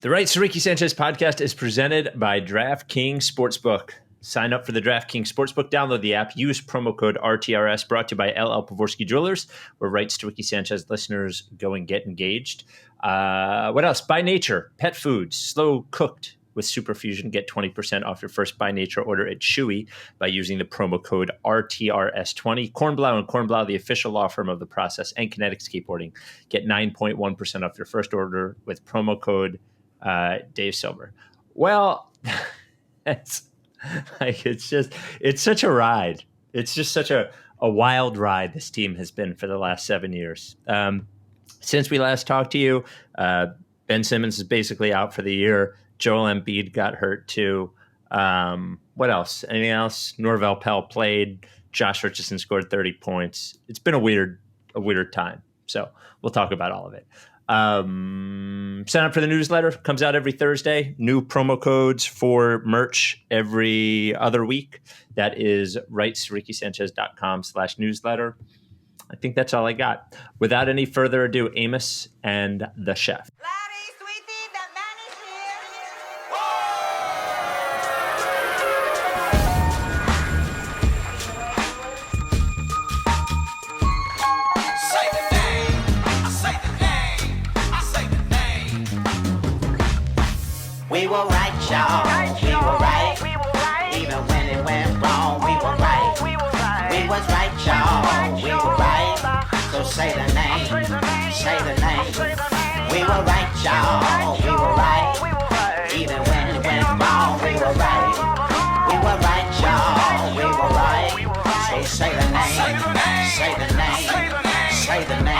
The Right to Ricky Sanchez podcast is presented by DraftKings Sportsbook. Sign up for the DraftKings Sportsbook. Download the app. Use promo code RTRS. Brought to you by LL Povorski Jewelers, where Rights to Ricky Sanchez listeners go and get engaged. What else? By Nature, pet foods, slow cooked with Superfusion. Get 20% off your first By Nature order at Chewy by using the promo code RTRS20. Cornblau and Cornblau, the official law firm of the process and Kinetic Skateboarding. Get 9.1% off your first order with promo code Dave Silver. Well, it's such a ride. It's just such a wild ride this team has been for the last 7 years. Since we last talked to you, Ben Simmons is basically out for the year. Joel Embiid got hurt too. What else? Anything else? Norvel Pell played. Josh Richardson scored 30 points. It's been a weird time. So we'll talk about all of it. Sign up for the newsletter. Comes out every Thursday. New promo codes for merch every other week. That is rightsrickysanchez.com/newsletter. I think that's all I got. Without any further ado, Amos and the chef. We were right, y'all. We were right. Even when it went wrong, we were right. We was right, y'all. We were right. So say the name. Say the name. We were right, y'all. We were right. Even when it went wrong, we were right. We were right, y'all. We were right. So say the name. Say the name. Say the name.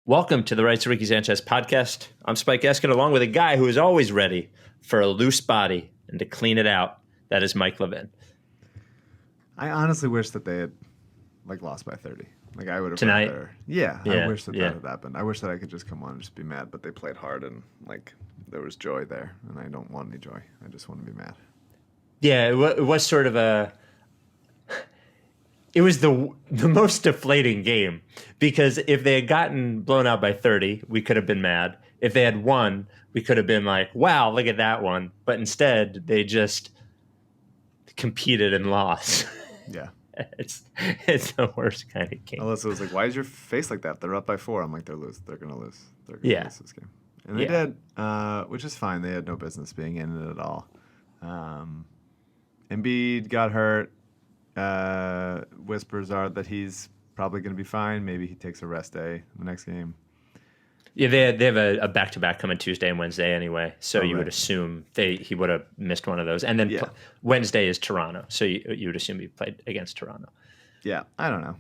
Welcome to the Rights to Ricky Sanchez podcast. I'm Spike Eskin, along with a guy who is always ready for a loose body and to clean it out. That is Mike Levin. I honestly wish that they had lost by 30. I would have tonight. I wish that had happened. I wish that I could just come on and just be mad, but they played hard and there was joy there, and I don't want any joy. I just want to be mad. Yeah, it was sort of a. It was the most deflating game because if they had gotten blown out by 30, we could have been mad. If they had won, we could have been like, wow, look at that one. But instead, they just competed and lost. Yeah. It's the worst kind of game. Alyssa was like, why is your face like that? They're up by 4. I'm like, they're going to lose. They're going to lose this game. And they did, which is fine. They had no business being in it at all. Embiid got hurt. Whispers are that he's probably going to be fine. Maybe he takes a rest day in the next game. Yeah, they have a back-to-back coming Tuesday and Wednesday anyway, so you would assume he would have missed one of those. And then Wednesday is Toronto, so you would assume he played against Toronto. Yeah, I don't know.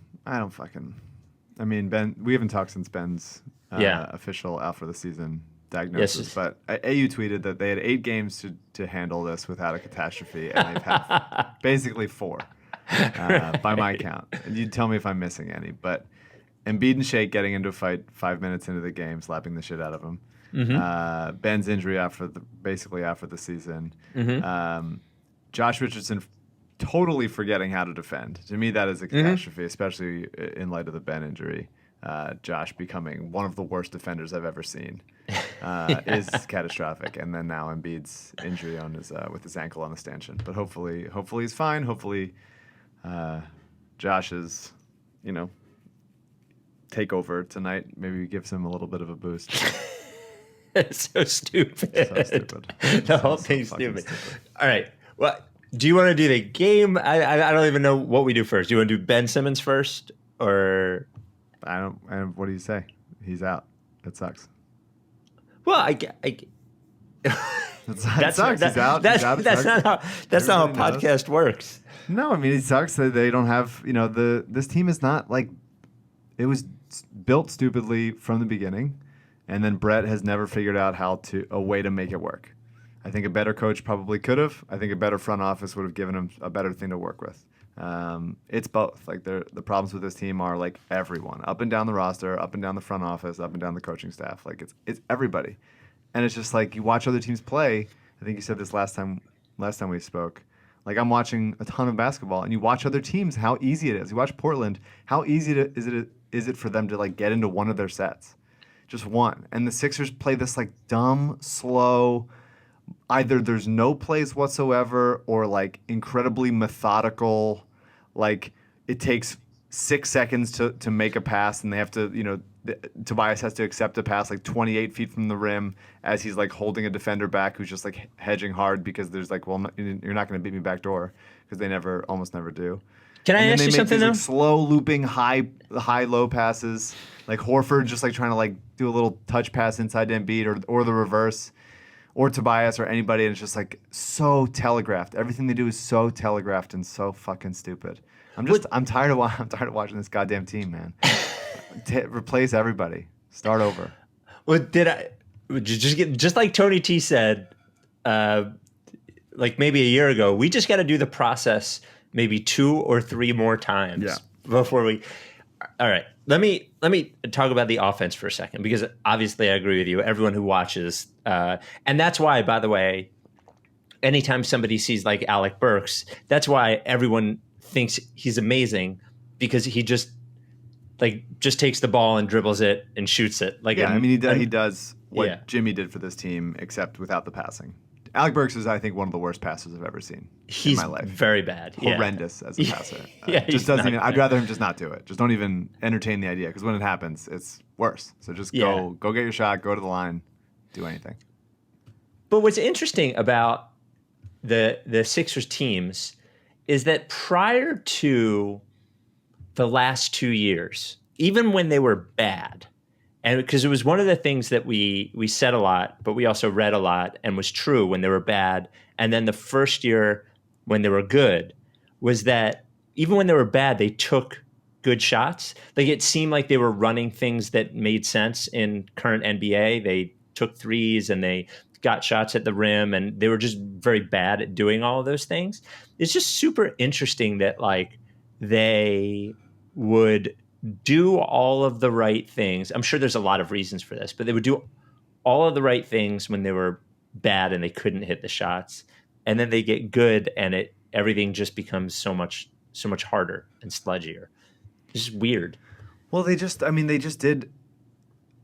Ben, we haven't talked since Ben's official out for the season diagnosis, but AU tweeted that they had 8 games to handle this without a catastrophe, and they've had basically 4. By my count. And you tell me if I'm missing any. But Embiid and Shake getting into a fight 5 minutes into the game, slapping the shit out of him. Mm-hmm. Ben's injury basically after the season. Mm-hmm. Josh Richardson totally forgetting how to defend. To me, that is a catastrophe, especially in light of the Ben injury. Josh becoming one of the worst defenders I've ever seen is catastrophic. And then now Embiid's injury on his with his ankle on the stanchion. But hopefully he's fine. Hopefully Josh's, takeover tonight maybe gives him a little bit of a boost. It's so stupid. The whole thing's stupid. All right. Well, do you want to do the game? I don't even know what we do first. Do you want to do Ben Simmons first, or? I don't. What do you say? He's out. That sucks. Well, that sucks. He's out. That's not how podcast works. No, it sucks that they don't have. This team is not it was built stupidly from the beginning, and then Brett has never figured out a way to make it work. I think a better coach probably could have. I think a better front office would have given him a better thing to work with. It's both. Like the problems with this team are like everyone, up and down the roster, up and down the front office, up and down the coaching staff. Like it's everybody, and it's just like you watch other teams play. I think you said this last time we spoke. Like I'm watching a ton of basketball, and you watch other teams, how easy it is. You watch Portland, how easy is it for them to like get into one of their sets, just one. And the Sixers play this like dumb, slow. Either there's no plays whatsoever, or like incredibly methodical. Like it takes 6 seconds to make a pass, and they have to, Tobias has to accept a pass like 28 feet from the rim as he's like holding a defender back who's just like hedging hard because there's like, well, you're not going to beat me backdoor, because they almost never do. Can I ask you something though? Like slow looping high low passes, like Horford just like trying to like do a little touch pass inside to Embiid, or the reverse, or Tobias or anybody, and it's just like so telegraphed. Everything they do is so telegraphed and so fucking stupid. I'm tired of watching this goddamn team, man. Replace everybody. Start over. Well, just like Tony T said, like maybe a year ago, we just got to do the process maybe 2 or 3 more times before we. All right, let me talk about the offense for a second, because obviously I agree with you. Everyone who watches, and that's why, by the way, anytime somebody sees like Alec Burks, that's why everyone thinks he's amazing, because he just takes the ball and dribbles it and shoots it. Like he does what Jimmy did for this team, except without the passing. Alec Burks is, I think, one of the worst passers I've ever seen in my life. He's very bad. Horrendous as a passer. Just doesn't even. I'd rather him just not do it. Just don't even entertain the idea, because when it happens, it's worse. So just go get your shot, go to the line, do anything. But what's interesting about the Sixers teams is that prior to the last 2 years, even when they were bad, and because it was one of the things that we said a lot, but we also read a lot and was true when they were bad. And then the first year when they were good was that even when they were bad, they took good shots. Like it seemed like they were running things that made sense in current NBA. They took threes and they got shots at the rim, and they were just very bad at doing all of those things. It's just super interesting that like they would do all of the right things. I'm sure there's a lot of reasons for this, but they would do all of the right things when they were bad and they couldn't hit the shots. And then they get good and everything just becomes so much harder and sludgier. It's just weird. Well, they just did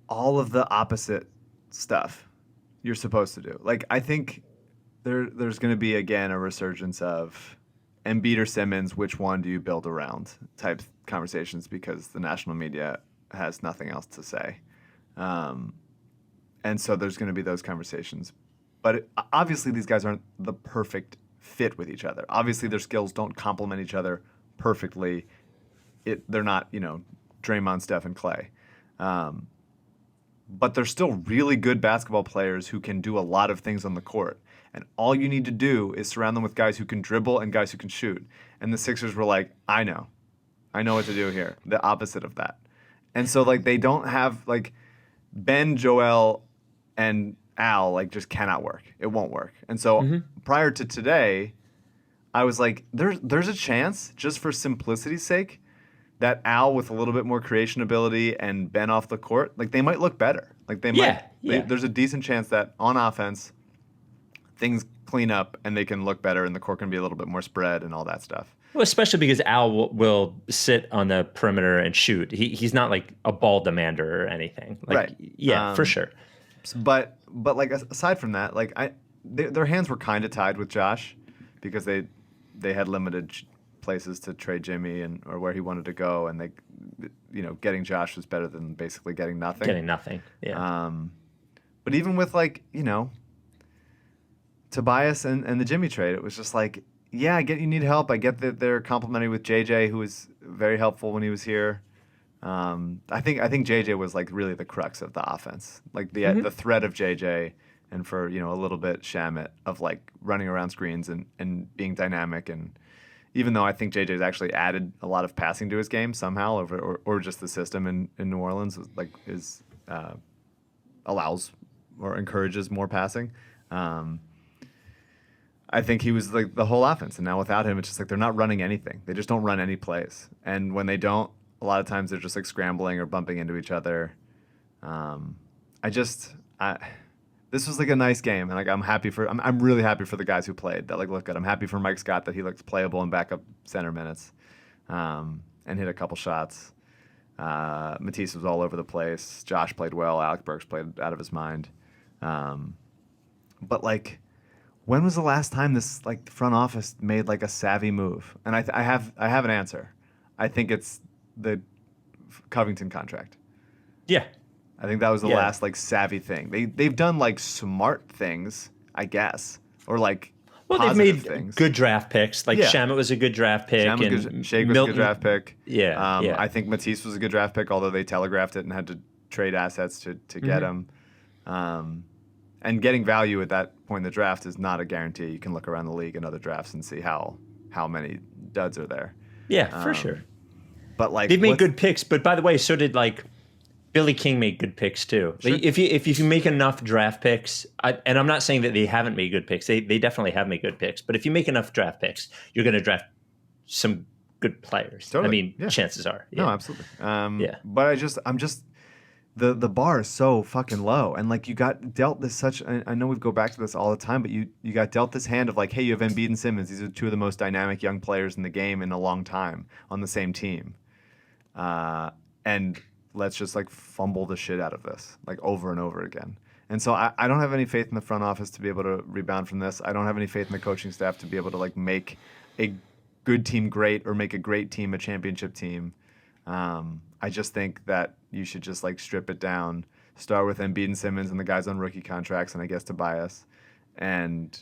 all of the opposite stuff you're supposed to do. Like, I think there's going to be, again, a resurgence of Embiid or Simmons, which one do you build around type conversations, because the national media has nothing else to say. And so there's going to be those conversations. But obviously these guys aren't the perfect fit with each other. Obviously their skills don't complement each other perfectly. They're not, Draymond, Steph, and Clay. But they're still really good basketball players who can do a lot of things on the court. And all you need to do is surround them with guys who can dribble and guys who can shoot. And the Sixers were like, I know what to do here. The opposite of that. And so like they don't have like Ben, Joel, and Al like just cannot work. It won't work. And so prior to today, I was like, there's a chance, just for simplicity's sake, that Al with a little bit more creation ability and Ben off the court, like they might look better. Like they might. There's a decent chance that on offense, things clean up and they can look better and the court can be a little bit more spread and all that stuff. Well, especially because Al will sit on the perimeter and shoot. He's not like a ball demander or anything. Like, right. Yeah, for sure. But like aside from that, like their hands were kind of tied with Josh, because they had limited places to trade Jimmy or where he wanted to go, and they, getting Josh was better than basically getting nothing. Yeah. But even with like Tobias and the Jimmy trade, it was just like, yeah, I get you need help. I get that they're complimentary with JJ, who was very helpful when he was here. I think JJ was like really the crux of the offense, like the threat of JJ, and for a little bit Shamet of like running around screens and being dynamic. And even though I think JJ's actually added a lot of passing to his game somehow, or just the system in New Orleans allows or encourages more passing. I think he was like the whole offense, and now without him, it's just like they're not running anything. They just don't run any plays, and when they don't, a lot of times they're just like scrambling or bumping into each other. This was like a nice game, and like I'm really happy for the guys who played that like look good. I'm happy for Mike Scott that he looked playable in backup center minutes, and hit a couple shots. Matisse was all over the place. Josh played well. Alec Burks played out of his mind. But like, when was the last time this like front office made like a savvy move? And I have an answer. I think it's the Covington contract. Yeah. I think that was the last like savvy thing. They've done like smart things, I guess, or like they've made things. Good draft picks. Like Shamet was a good draft pick, Shake was a good draft pick. Yeah, I think Matisse was a good draft pick, although they telegraphed it and had to trade assets to get him. And getting value at that point in the draft is not a guarantee. You can look around the league and other drafts and see how many duds are there. Yeah, for sure. But like they've made good picks. But by the way, so did like Billy King made good picks too. Sure. Like, if you make enough draft picks, and I'm not saying that they haven't made good picks. They definitely have made good picks. But if you make enough draft picks, you're going to draft some good players. Totally. I mean, chances are. Yeah. No, absolutely. But I'm just the bar is so fucking low, and like you got dealt this such. I know we go back to this all the time, but you got dealt this hand of like, hey, you have Embiid and Simmons. These are two of the most dynamic young players in the game in a long time on the same team, and let's just like fumble the shit out of this like over and over again. And so I don't have any faith in the front office to be able to rebound from this. I don't have any faith in the coaching staff to be able to like make a good team great or make a great team a championship team. I just think that you should just like strip it down, start with Embiid and Simmons and the guys on rookie contracts, and I guess Tobias, and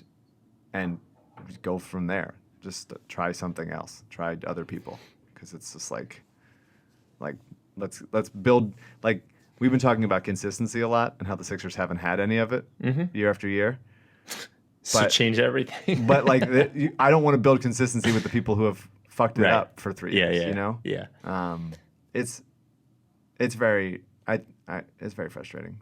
go from there. Just try something else. Try other people, because it's just like let's build. Like, we've been talking about consistency a lot and how the Sixers haven't had any of it year after year. So change everything. But like, I don't want to build consistency with the people who have fucked it up for 3 years. You know? Yeah. It's very it's very frustrating.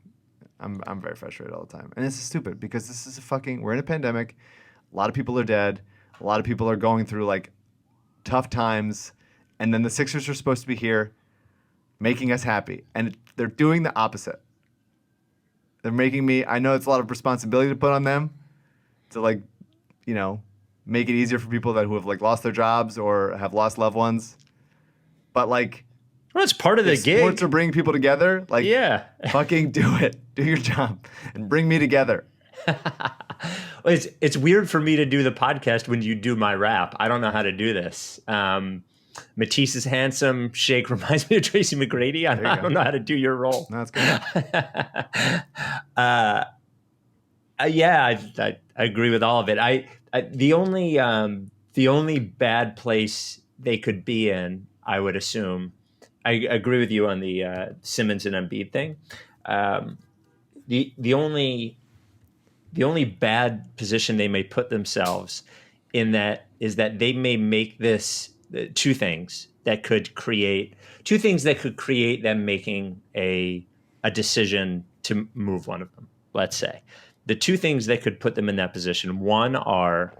I'm very frustrated all the time, and it's stupid because this is we're in a pandemic. A lot of people are dead. A lot of people are going through like tough times, and then the Sixers are supposed to be here, making us happy, and they're doing the opposite. They're making me. I know it's a lot of responsibility to put on them, to like, make it easier for people who have like lost their jobs or have lost loved ones, but like. Well, it's part of the gig. Sports are bringing people together. Like, fucking do it. Do your job and bring me together. It's weird for me to do the podcast when you do my rap. I don't know how to do this. Matisse is handsome. Shake reminds me of Tracy McGrady. I don't know how to do your role. No, that's good. I agree with all of it. The only bad place they could be in, I would assume. I agree with you on the Simmons and Embiid thing. The only bad position they may put themselves in that is that they may make this two things that could create them making a decision to move one of them. Let's say the two things that could put them in that position. One are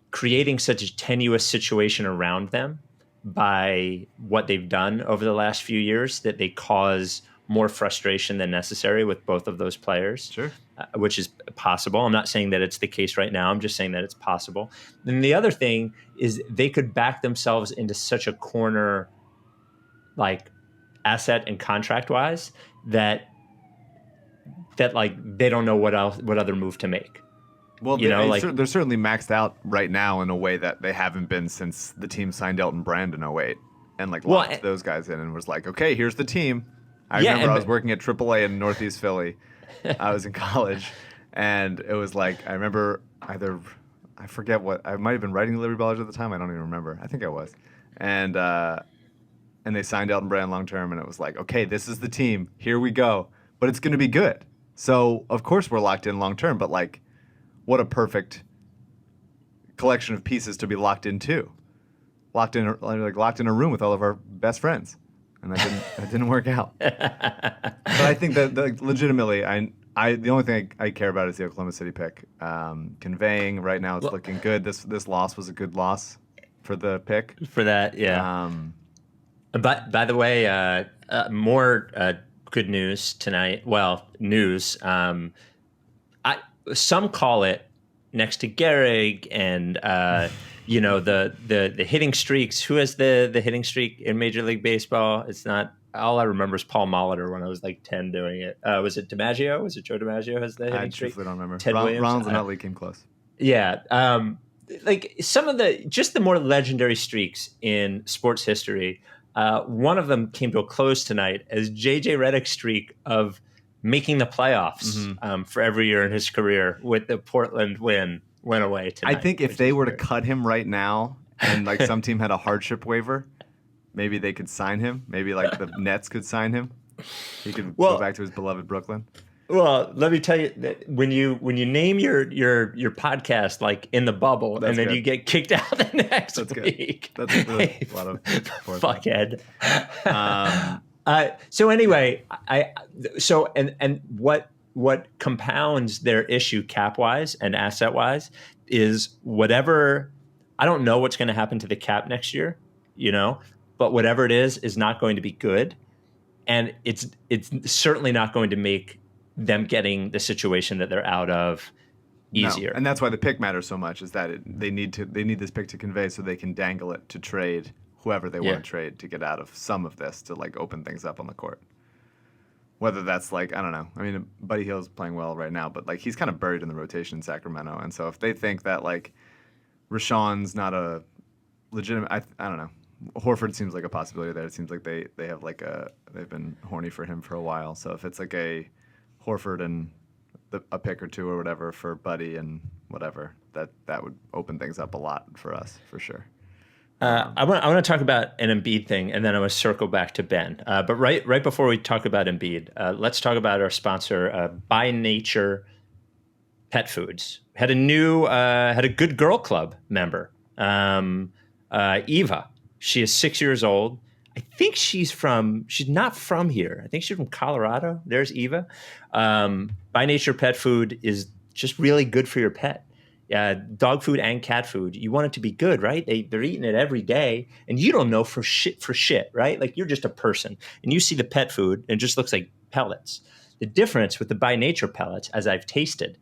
creating such a tenuous situation around them by what they've done over the last few years that they cause more frustration than necessary with both of those players. Sure. Which is possible. I'm not saying that it's the case right now. I'm just saying that it's possible. And the other thing is they could back themselves into such a corner, like asset and contract wise, that like they don't know what other move to make. Well, they're certainly maxed out right now in a way that they haven't been since the team signed Elton Brand in 2008 and like locked those guys in and was like, okay, here's the team. I remember I was working at AAA in Northeast Philly. I was in college, and it was like, I remember I forget what, I might have been writing the Liberty Ballers at the time. I don't even remember. I think I was. And they signed Elton Brand long term, and it was like, okay, this is the team. Here we go. But it's going to be good. So, of course, we're locked in long term, but like, what a perfect collection of pieces to be locked into. Locked in a room with all of our best friends. And that didn't work out. But I think that legitimately, The only thing I care about is the Oklahoma City pick. Conveying right now, it's looking good. This loss was a good loss for the pick. For that, yeah. But by the way, more good news tonight. Well, news. Some call it next to Gehrig and the hitting streaks. Who has the hitting streak in Major League Baseball? It's not. All I remember is Paul Molitor when I was like 10 doing it. Was it DiMaggio? Was it Joe DiMaggio has the hitting streak? I truthfully don't remember. Ted Williams? Ronald and Utley came close. Yeah. Like some of the more legendary streaks in sports history. One of them came to a close tonight as JJ Redick's streak of making the playoffs for every year in his career with the Portland went away tonight. I think if they were to cut him right now and like some team had a hardship waiver, maybe they could sign him. Maybe like the Nets could sign him. He could go back to his beloved Brooklyn. Well, let me tell you that when you name your podcast like in the bubble, and then you get kicked out the next week. That's a lot of fuckhead. So anyway, what compounds their issue cap wise and asset wise is whatever. I don't know what's going to happen to the cap next year, but whatever it is not going to be good, and it's certainly not going to make them getting the situation that they're out of easier. No. And that's why the pick matters so much, is that they need this pick to convey so they can dangle it to trade whoever they want to trade to get out of some of this, to like open things up on the court. Whether that's like, I don't know. I mean, Buddy Hield's playing well right now, but like he's kind of buried in the rotation in Sacramento. And so if they think that like Rashawn's not a legitimate, I don't know. Horford seems like a possibility there. It seems like they have like they've been horny for him for a while. So if it's like a Horford and a pick or two or whatever for Buddy and whatever, that would open things up a lot for us, for sure. I want to talk about an Embiid thing, and then I want to circle back to Ben. But right before we talk about Embiid, let's talk about our sponsor, By Nature Pet Foods. Had a Good Girl Club member, Eva. She is 6 years old. I think she's not from here. I think she's from Colorado. There's Eva. By Nature Pet Food is just really good for your pet. Dog food and cat food. You want it to be good, right? They're eating it every day, and you don't know for shit, right? Like you're just a person, and you see the pet food, and it just looks like pellets. The difference with the By Nature pellets, as I've tasted,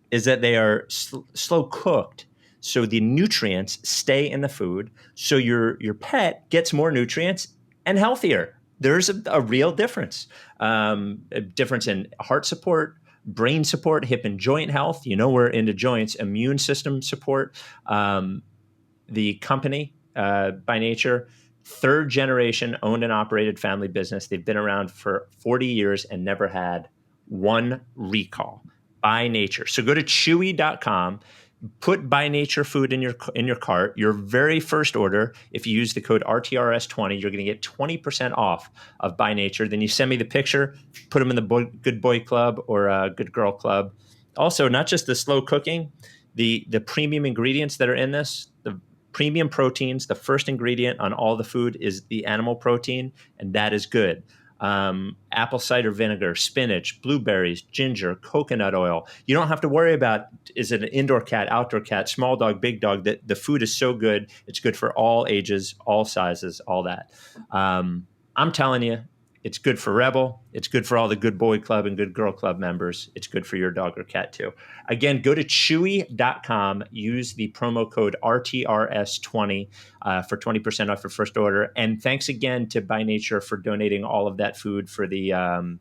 is that they are slow cooked. So the nutrients stay in the food, so your pet gets more nutrients and healthier. There's a real difference. A difference in heart support, brain support, hip and joint health. We're into joints, immune system support. The company, By Nature, third generation owned and operated family business. They've been around for 40 years and never had one recall. By Nature. So go to chewy.com. Put By Nature food in your cart. Your very first order, if you use the code RTRS20, you're going to get 20% off of By Nature. Then you send me the picture, put them in the Good Boy Club or Good Girl Club. Also, not just the slow cooking, the premium ingredients that are in this, the premium proteins. The first ingredient on all the food is the animal protein, and that is good. Apple cider vinegar, spinach, blueberries, ginger, coconut oil. You don't have to worry about, is it an indoor cat, outdoor cat, small dog, big dog? The food is so good. It's good for all ages, all sizes, all that. I'm telling you, it's good for Rebel. It's good for all the Good Boy Club and Good Girl Club members. It's good for your dog or cat too. Again, go to chewy.com, use the promo code RTRS20 for 20% off your first order. And thanks again to By Nature for donating all of that food for to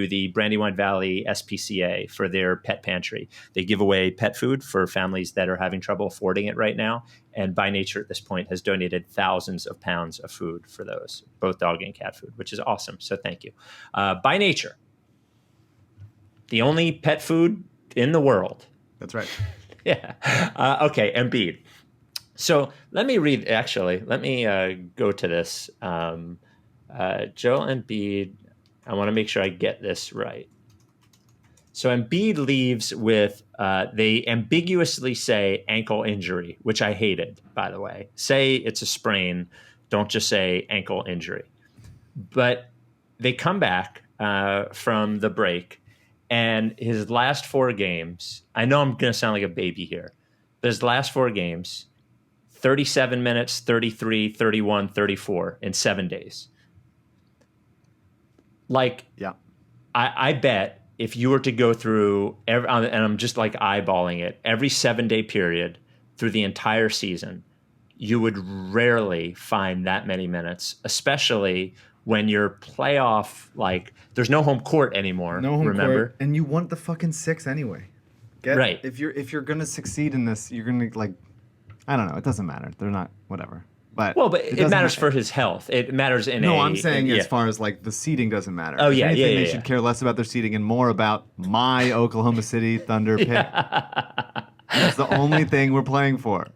the Brandywine Valley SPCA for their pet pantry. They give away pet food for families that are having trouble affording it right now. And By Nature at this point has donated thousands of pounds of food for those, both dog and cat food, which is awesome. So thank you. By Nature, the only pet food in the world. That's right. Yeah. Okay, Embiid. So let me go to this. Joel Embiid. I want to make sure I get this right. So Embiid leaves with, they ambiguously say ankle injury, which I hated, by the way. Say it's a sprain. Don't just say ankle injury. But they come back from the break, And his last 4 games, I know I'm going to sound like a baby here, but his last 4 games, 37 minutes, 33, 31, 34 in 7 days. Like, yeah, I bet if you were to go through, and I'm just like eyeballing it, every 7-day period through the entire season, you would rarely find that many minutes, especially when you're playoff, like, there's no home court anymore. No home remember? court, and you want the fucking 6 anyway. Right. If you're gonna succeed in this, you're gonna, like, I don't know. It doesn't matter. They're not, whatever. But it matters for his health. It matters in I'm saying as far as, like, the seeding doesn't matter. Oh, yeah, They should care less about their seeding and more about my Oklahoma City Thunder pick. That's the only thing we're playing for.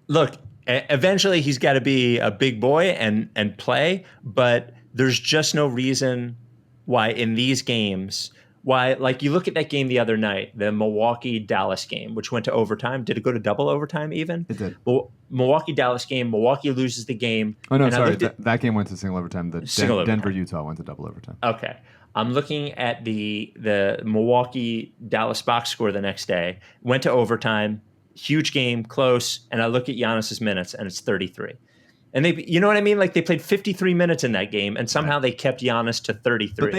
Look, eventually he's got to be a big boy and play, but there's just no reason why in these games, like, you look at that game the other night, the Milwaukee-Dallas game, which went to overtime. Did it go to double overtime even? It did. Milwaukee-Dallas game, Milwaukee loses the game. Oh, no, sorry. That game went to single overtime. Denver-Utah went to double overtime. Okay. I'm looking at the Milwaukee-Dallas box score the next day. Went to overtime. Huge game, close. And I look at Giannis's minutes, and it's 33. And you know what I mean? Like, they played 53 minutes in that game, and somehow they kept Giannis to 33. But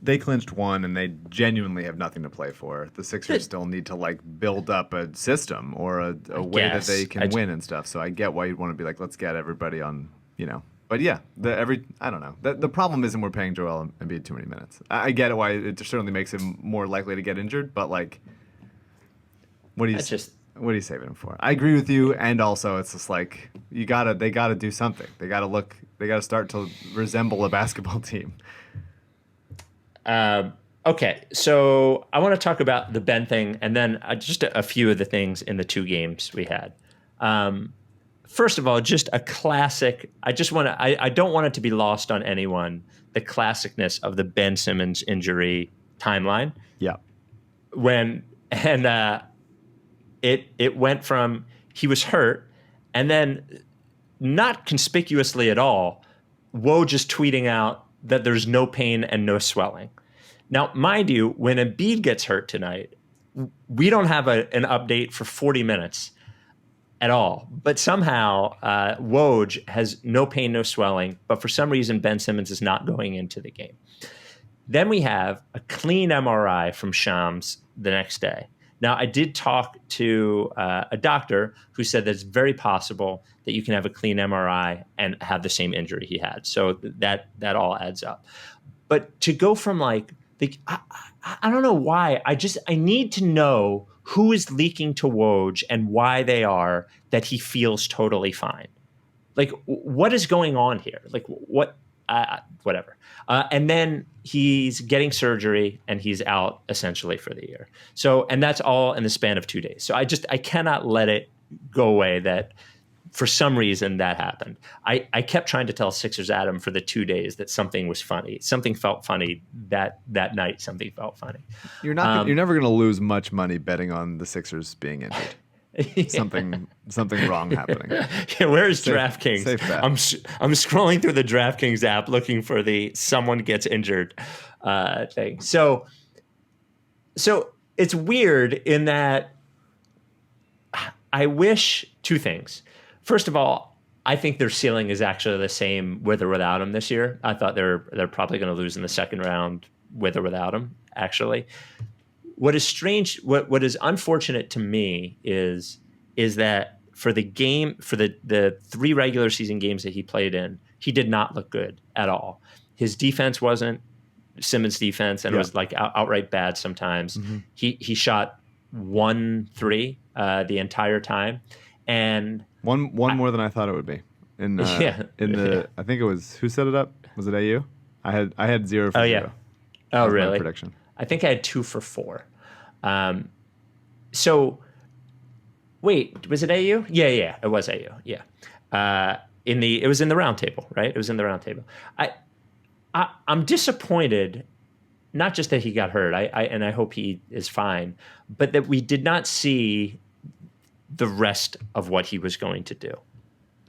they clinched one, and they genuinely have nothing to play for. The Sixers still need to, like, build up a system or a way that they can win and stuff. So I get why you'd want to be like, let's get everybody on, you know. But yeah, I don't know. The problem isn't we're paying Joel Embiid too many minutes. I get it why it certainly makes him more likely to get injured, but, like, what are you saving him for? I agree with you, and also it's just like they gotta do something. They gotta start to resemble a basketball team. Okay, so I want to talk about the Ben thing, and then just a few of the things in the 2 games we had. First of all, just a classic. I don't want it to be lost on anyone, the classicness of the Ben Simmons injury timeline. Yeah. It went from he was hurt, and then, not conspicuously at all, Woj just tweeting out that there's no pain and no swelling. Now, mind you, when Embiid gets hurt tonight, we don't have an update for 40 minutes at all. But somehow Woj has no pain, no swelling, but for some reason Ben Simmons is not going into the game. Then we have a clean MRI from Shams the next day. Now, I did talk to a doctor who said that it's very possible that you can have a clean MRI and have the same injury he had. So that all adds up. But to go from, like, I don't know why. I need to know who is leaking to Woj and why they are that he feels totally fine. Like, what is going on here? Like, what? Whatever. And then he's getting surgery and he's out essentially for the year. So, and that's all in the span of 2 days. So I cannot let it go away that for some reason that happened. I kept trying to tell Sixers Adam for the 2 days that something was funny. Something felt funny that night. Something felt funny. You're never going to lose much money betting on the Sixers being injured. Something wrong happening. Yeah, where's DraftKings? I'm scrolling through the DraftKings app looking for the someone gets injured thing. So it's weird in that I wish 2 things. First of all, I think their ceiling is actually the same with or without him this year. I thought they're probably going to lose in the second round with or without him, actually. What is strange, what is unfortunate to me is that for the 3 regular season games that he played in, he did not look good at all. His defense wasn't Simmons' defense, and it was like outright bad sometimes. Mm-hmm. He shot 1-3 the entire time, and one more than I thought it would be. I think it was, who set it up? Was it AU? I had 0 for 0. Yeah. Oh, really? Prediction. I think I had 2 for 4. So, wait, was it AU? Yeah, it was AU. Yeah, it was in the round table, right? It was in the round table. I'm disappointed, not just that he got hurt. I hope he is fine, but that we did not see the rest of what he was going to do.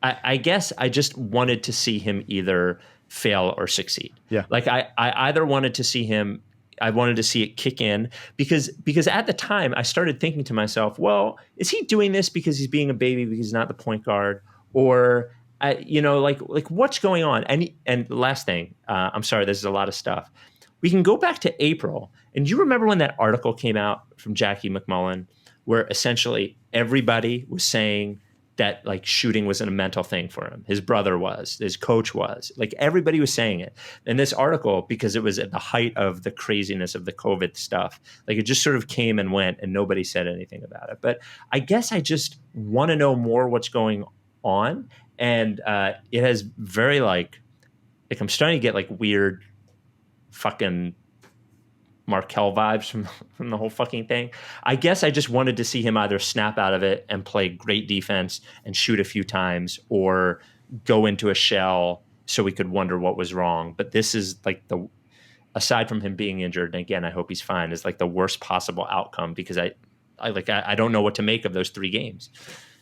I guess I just wanted to see him either fail or succeed. Yeah, like I either wanted to see him I wanted to see it kick in because at the time I started thinking to myself, well, is he doing this because he's being a baby because he's not the point guard, or like what's going on? And last thing, I'm sorry, there's a lot of stuff. We can go back to April, and you remember when that article came out from Jackie McMullen, where essentially everybody was saying that like shooting wasn't a mental thing for him. His brother was, his coach was, like everybody was saying it. And this article, because it was at the height of the craziness of the COVID stuff, like it just sort of came and went and nobody said anything about it. But I guess I just want to know more what's going on. And it has very like I'm starting to get like weird fucking Markelle vibes from the whole fucking thing. I guess I just wanted to see him either snap out of it and play great defense and shoot a few times, or go into a shell so we could wonder what was wrong. But this is like aside from him being injured, and again, I hope he's fine, is like the worst possible outcome, because I don't know what to make of those 3 games.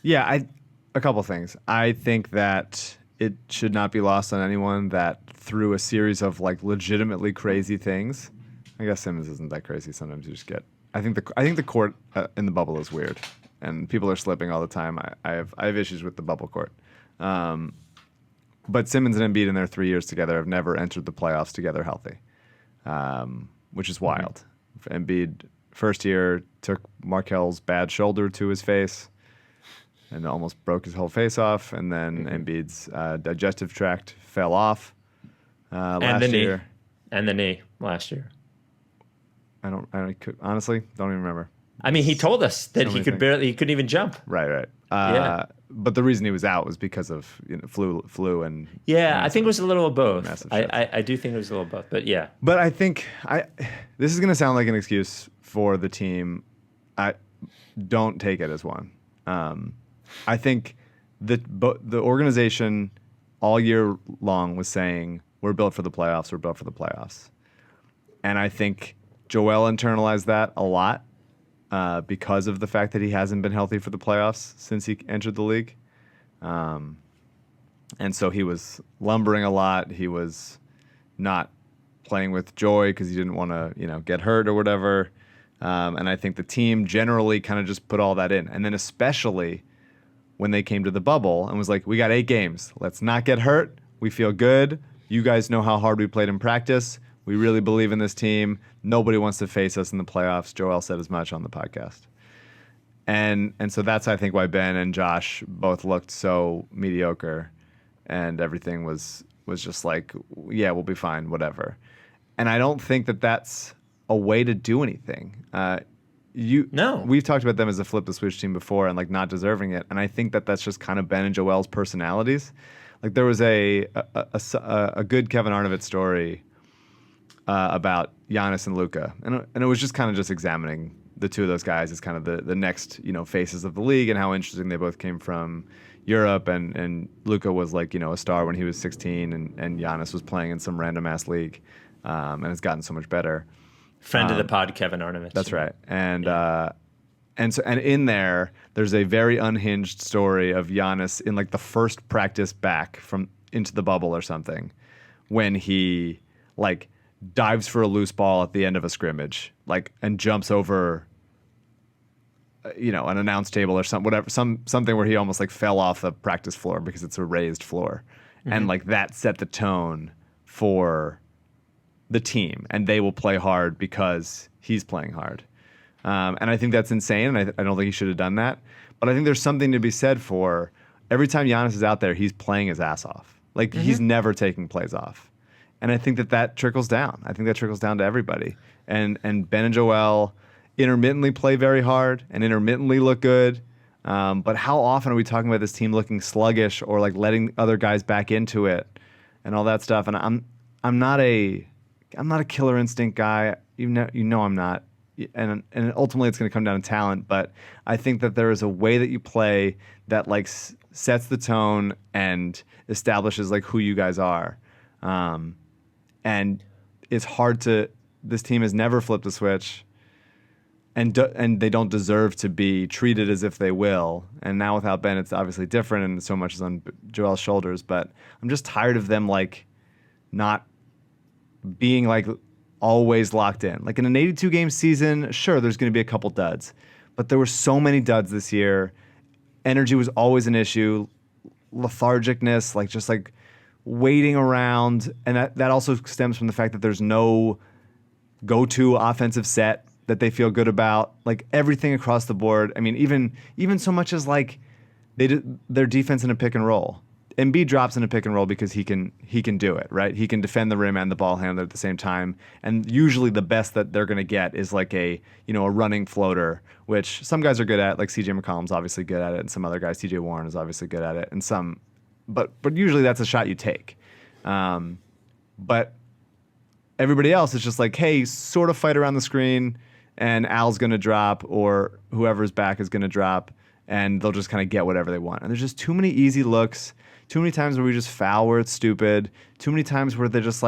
Yeah, a couple things. I think that it should not be lost on anyone that through a series of like legitimately crazy things. I guess Simmons isn't that crazy. Sometimes you just get. I think the court in the bubble is weird, and people are slipping all the time. I have issues with the bubble court, but Simmons and Embiid in their 3 years together have never entered the playoffs together healthy, which is wild. Embiid first year took Markelle's bad shoulder to his face, and almost broke his whole face off, and then Embiid's digestive tract fell off last year, and the knee last year. I honestly don't even remember. I mean, he told us that he couldn't even jump. Right. Yeah. But the reason he was out was because of flu and. Yeah, I think it was a little of both. I do think it was a little of both, but yeah. But I think this is going to sound like an excuse for the team. I don't take it as one. I think the organization all year long was saying we're built for the playoffs. We're built for the playoffs, and I think Joel internalized that a lot because of the fact that he hasn't been healthy for the playoffs since he entered the league. And so he was lumbering a lot. He was not playing with joy because he didn't want to, get hurt or whatever. And I think the team generally kind of just put all that in. And then especially when they came to the bubble and was like, we got 8 games. Let's not get hurt. We feel good. You guys know how hard we played in practice. We really believe in this team. Nobody wants to face us in the playoffs. Joel said as much on the podcast. And so that's, I think, why Ben and Josh both looked so mediocre, and everything was just like, yeah, we'll be fine, whatever. And I don't think that that's a way to do anything. We've talked about them as a flip the switch team before and like not deserving it. And I think that that's just kind of Ben and Joel's personalities. Like there was a good Kevin Arnovitz story about Giannis and Luka, and it was just kind of just examining the two of those guys as kind of the next faces of the league, and how interesting they both came from Europe, and Luka was like a star when he was 16, and Giannis was playing in some random ass league, and has gotten so much better. Friend of the pod, Kevin Arnovitz. That's right, and in there's a very unhinged story of Giannis in like the first practice back from into the bubble or something, when he like dives for a loose ball at the end of a scrimmage, like, and jumps over, an announce table or something where he almost like fell off the practice floor because it's a raised floor, and like that set the tone for the team, and they will play hard because he's playing hard, and I think that's insane, and I don't think he should have done that, but I think there's something to be said for every time Giannis is out there, he's playing his ass off, like he's never taking plays off. And I think that trickles down. I think that trickles down to everybody. And Ben and Joel intermittently play very hard and intermittently look good. But how often are we talking about this team looking sluggish or like letting other guys back into it and all that stuff? And I'm not a killer instinct guy. You know I'm not. And ultimately it's going to come down to talent. But I think that there is a way that you play that like sets the tone and establishes like who you guys are. And it's hard to. This team has never flipped a switch, and they don't deserve to be treated as if they will. And now without Ben, it's obviously different, and so much is on Joel's shoulders. But I'm just tired of them like not being like always locked in. Like in an 82-game season, sure, there's going to be a couple duds. But there were so many duds this year. Energy was always an issue. Lethargicness, just waiting around. And that also stems from the fact that there's no go-to offensive set that they feel good about. Like everything across the board. I mean, even so much as their defense in a pick and roll. Embiid drops in a pick and roll because he can do it, right? He can defend the rim and the ball handler at the same time. And usually the best that they're going to get is a running floater, which some guys are good at, like CJ McCollum's obviously good at it, and some other guys, TJ Warren is obviously good at it, and some, but usually that's a shot you take. But everybody else is just hey, sort of fight around the screen, and Al's going to drop, or whoever's back is going to drop, and they'll just kind of get whatever they want. And there's just too many easy looks. Too many times where we just foul where it's stupid. Too many times where they're just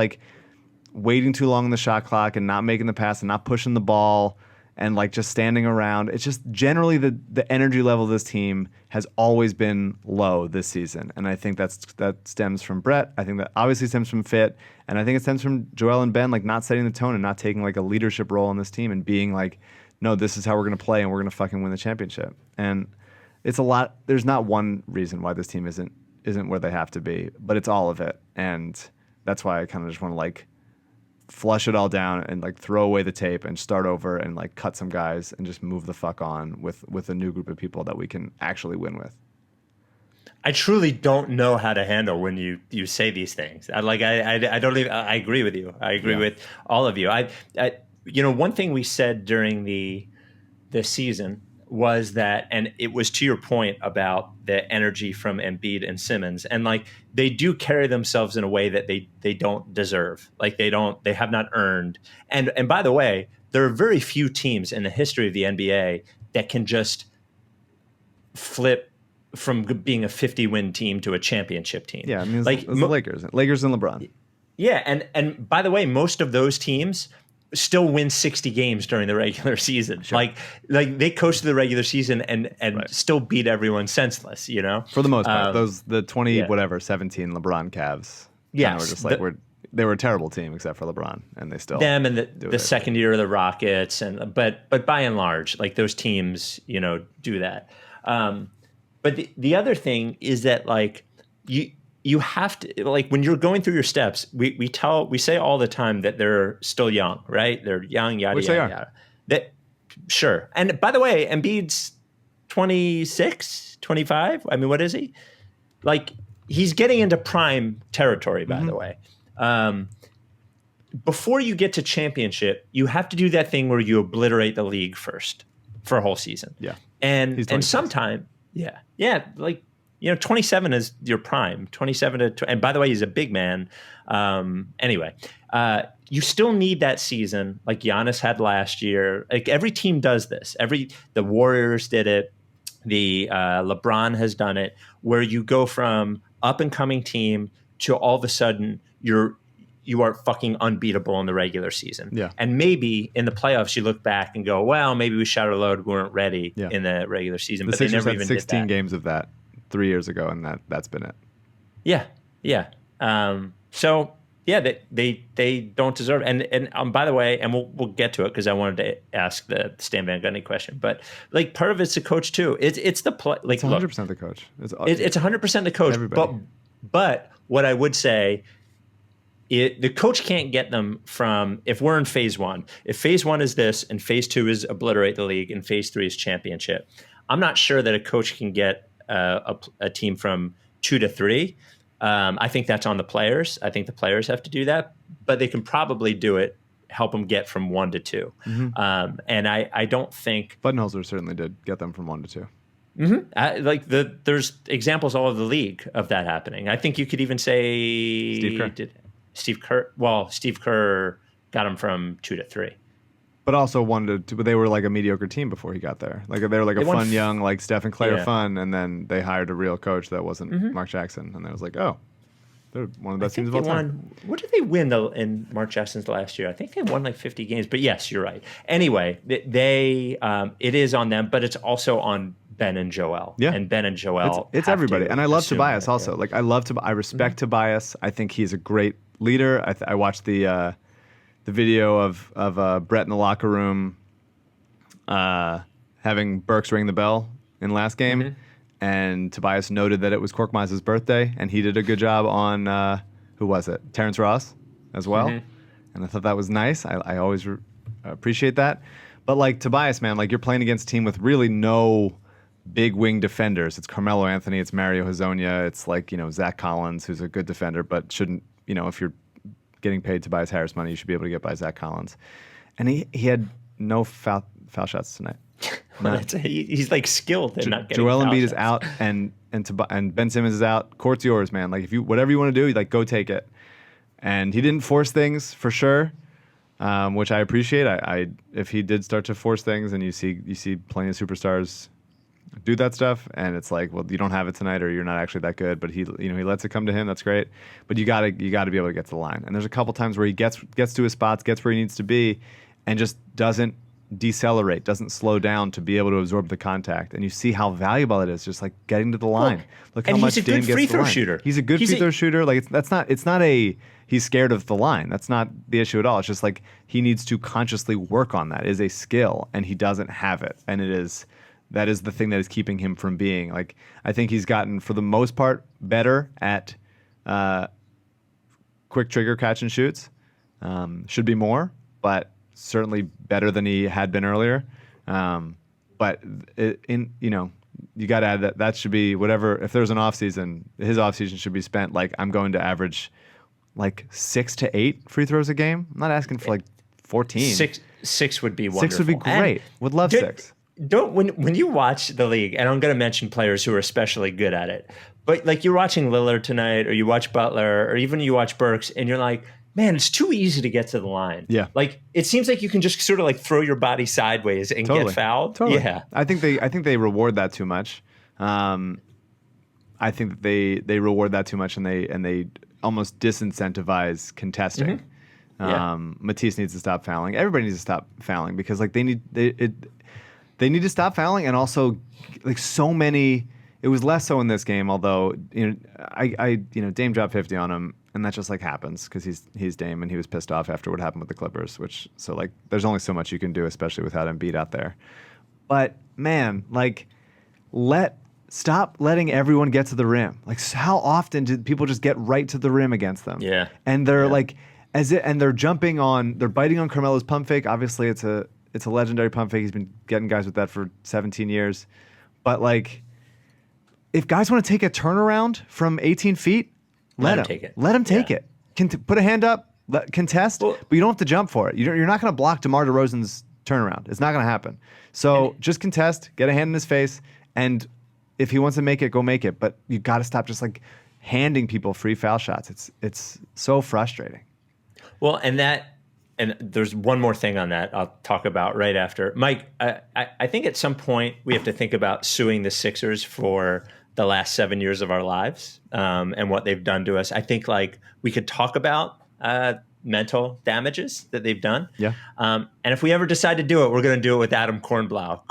waiting too long on the shot clock and not making the pass and not pushing the ball and just standing around. It's just generally the energy level of this team has always been low this season. And I think that stems from Brett. I think that obviously stems from Fit. And I think it stems from Joel and Ben not setting the tone and not taking a leadership role in this team and being no, this is how we're going to play and we're going to fucking win the championship. And it's a lot. There's not one reason why this team isn't where they have to be, but it's all of it. And that's why I kind of just want to flush it all down and throw away the tape and start over and cut some guys and just move the fuck on with a new group of people that we can actually win with. I truly don't know how to handle when you say these things. I don't even, I agree with you. I agree with all of you. I one thing we said during the season was that, and it was to your point about the energy from Embiid and Simmons, and they do carry themselves in a way that they don't deserve. They have not earned. And by the way, there are very few teams in the history of the NBA that can just flip from being a 50-win team to a championship team. Yeah, I mean, it's the Lakers and LeBron. Yeah, and by the way, most of those teams still win 60 games during the regular season. Sure. They coast the regular season and right. Still beat everyone senseless, For the most part, the 17 LeBron Cavs. Yeah, were just they were a terrible team except for LeBron, and they still them and the second year of the Rockets, but by and large, those teams, do that. But the other thing is that you have to, when you're going through your steps, we say all the time that they're still young, right? They're young, yada, Which yada, yada. Sure. And by the way, Embiid's 26, 25. I mean, what is he? He's getting into prime territory, by the way. Before you get to championship, you have to do that thing where you obliterate the league first for a whole season. Yeah. And sometime, yeah. 27 is your prime. 27 to, and by the way, he's a big man. Anyway, you still need that season like Giannis had last year. Every team does this. The Warriors did it. The LeBron has done it, where you go from up and coming team to all of a sudden you are fucking unbeatable in the regular season. Yeah. And maybe in the playoffs you look back and go, well, maybe we shot our load, we weren't ready in the regular season. But they never even 16 did that. Games of that 3 years ago, and that's been it. Yeah. So yeah, they don't deserve it. And by the way, and we'll get to it because I wanted to ask the Stan Van Gundy question, but part of it's the coach too. It's the play. It's 100% the coach. It's 100% the coach. Everybody. But what I would say, the coach can't get them from, if we're in phase one. If phase one is this, and phase two is obliterate the league, and phase three is championship, I'm not sure that a coach can get a team from 2 to 3. I think that's on the players. I think the players have to do that, but they can probably do it, help them get from 1 to 2. Mm-hmm. And I don't think Budenholzer certainly did get them from 1 to 2. Mm-hmm. There's examples all over the league of that happening. I think you could even say Steve Kerr. Well, Steve Kerr got them from 2 to 3. But also 1 to 2. But they were a mediocre team before he got there. They were a fun young, Steph and Clay are fun, and then they hired a real coach that wasn't Mark Jackson, and it was they're one of the best teams of all time. What did they win in Mark Jackson's last year? I think they won 50 games. But yes, you're right. Anyway, they it is on them, but it's also on Ben and Joel. Yeah. And Ben and Joel. It's everybody. And I love Tobias also. I respect Tobias. I think he's a great leader. I watched the video of Brett in the locker room having Burks ring the bell in last game, and Tobias noted that it was Korkmaz's birthday, and he did a good job on who was it? Terrence Ross as well, and I thought that was nice. I always appreciate that. But like Tobias, man, like you're playing against a team with really no big wing defenders. It's Carmelo Anthony, it's Mario Hezonja, it's like, Zach Collins, who's a good defender, but shouldn't, if you're getting paid Tobias Harris money, you should be able to get by Zach Collins. And he had no foul shots tonight. He's like skilled in not getting Joel foul Embiid shots. is out and Ben Simmons is out. Court's yours, man. Like whatever you want to do, like go take it. And he didn't force things for sure, which I appreciate. If he did start to force things, and you see plenty of superstars do that stuff, and it's like, well, you don't have it tonight, or you're not actually that good. But he lets it come to him. That's great. But you gotta be able to get to the line. And there's a couple times where he gets to his spots, gets where he needs to be, and just doesn't decelerate, doesn't slow down to be able to absorb the contact. And you see how valuable it is, just like getting to the line. Look how much Dame gets to the line. He's a good free throw shooter. He's a good free throw shooter. Like it's not a he's scared of the line. That's not the issue at all. It's just like he needs to consciously work on that. It is a skill, and he doesn't have it. And that is the thing that is keeping him from being like. I think he's gotten, for the most part, better at quick trigger catch and shoots. Should be more, but certainly better than he had been earlier. But you got to add that should be whatever. If there's an off season, his off season should be spent like, I'm going to average like 6 to 8 free throws a game. I'm not asking for like 14. Six would be wonderful. 6 would be great. Would love 6. When you watch the league, and I'm going to mention players who are especially good at it, but like you're watching Lillard tonight, or you watch Butler, or even you watch Burks, and you're like, man, it's too easy to get to the line. Yeah. Like it seems like you can just sort of like throw your body sideways and get fouled. Totally. Yeah. I think they reward that too much. I think that they reward that too much, and they almost disincentivize contesting. Matisse needs to stop fouling. Everybody needs to stop fouling, because like they need to stop fouling, and also like so many. It was less so in this game, although Dame dropped 50 on him, and that just like happens because he's Dame, and he was pissed off after what happened with the Clippers. So like there's only so much you can do, especially without Embiid out there. But man, like stop letting everyone get to the rim. Like how often do people just get right to the rim against them? Yeah, and they're like they're biting on Carmelo's pump fake. Obviously, it's a legendary pump fake. He's been getting guys with that for 17 years. But like, if guys want to take a turnaround from 18 feet, let him take it. Let him take it. Put a hand up, contest, but you don't have to jump for it. You're not going to block DeMar DeRozan's turnaround. It's not going to happen. So just contest, get a hand in his face, and if he wants to make it, go make it. But you got to stop just like handing people free foul shots. It's so frustrating. Well, and there's one more thing on that I'll talk about right after. Mike, I think at some point we have to think about suing the Sixers for the last 7 years of our lives and what they've done to us. I think like we could talk about mental damages that they've done. Yeah. And if we ever decide to do it, we're going to do it with Adam Cornblau.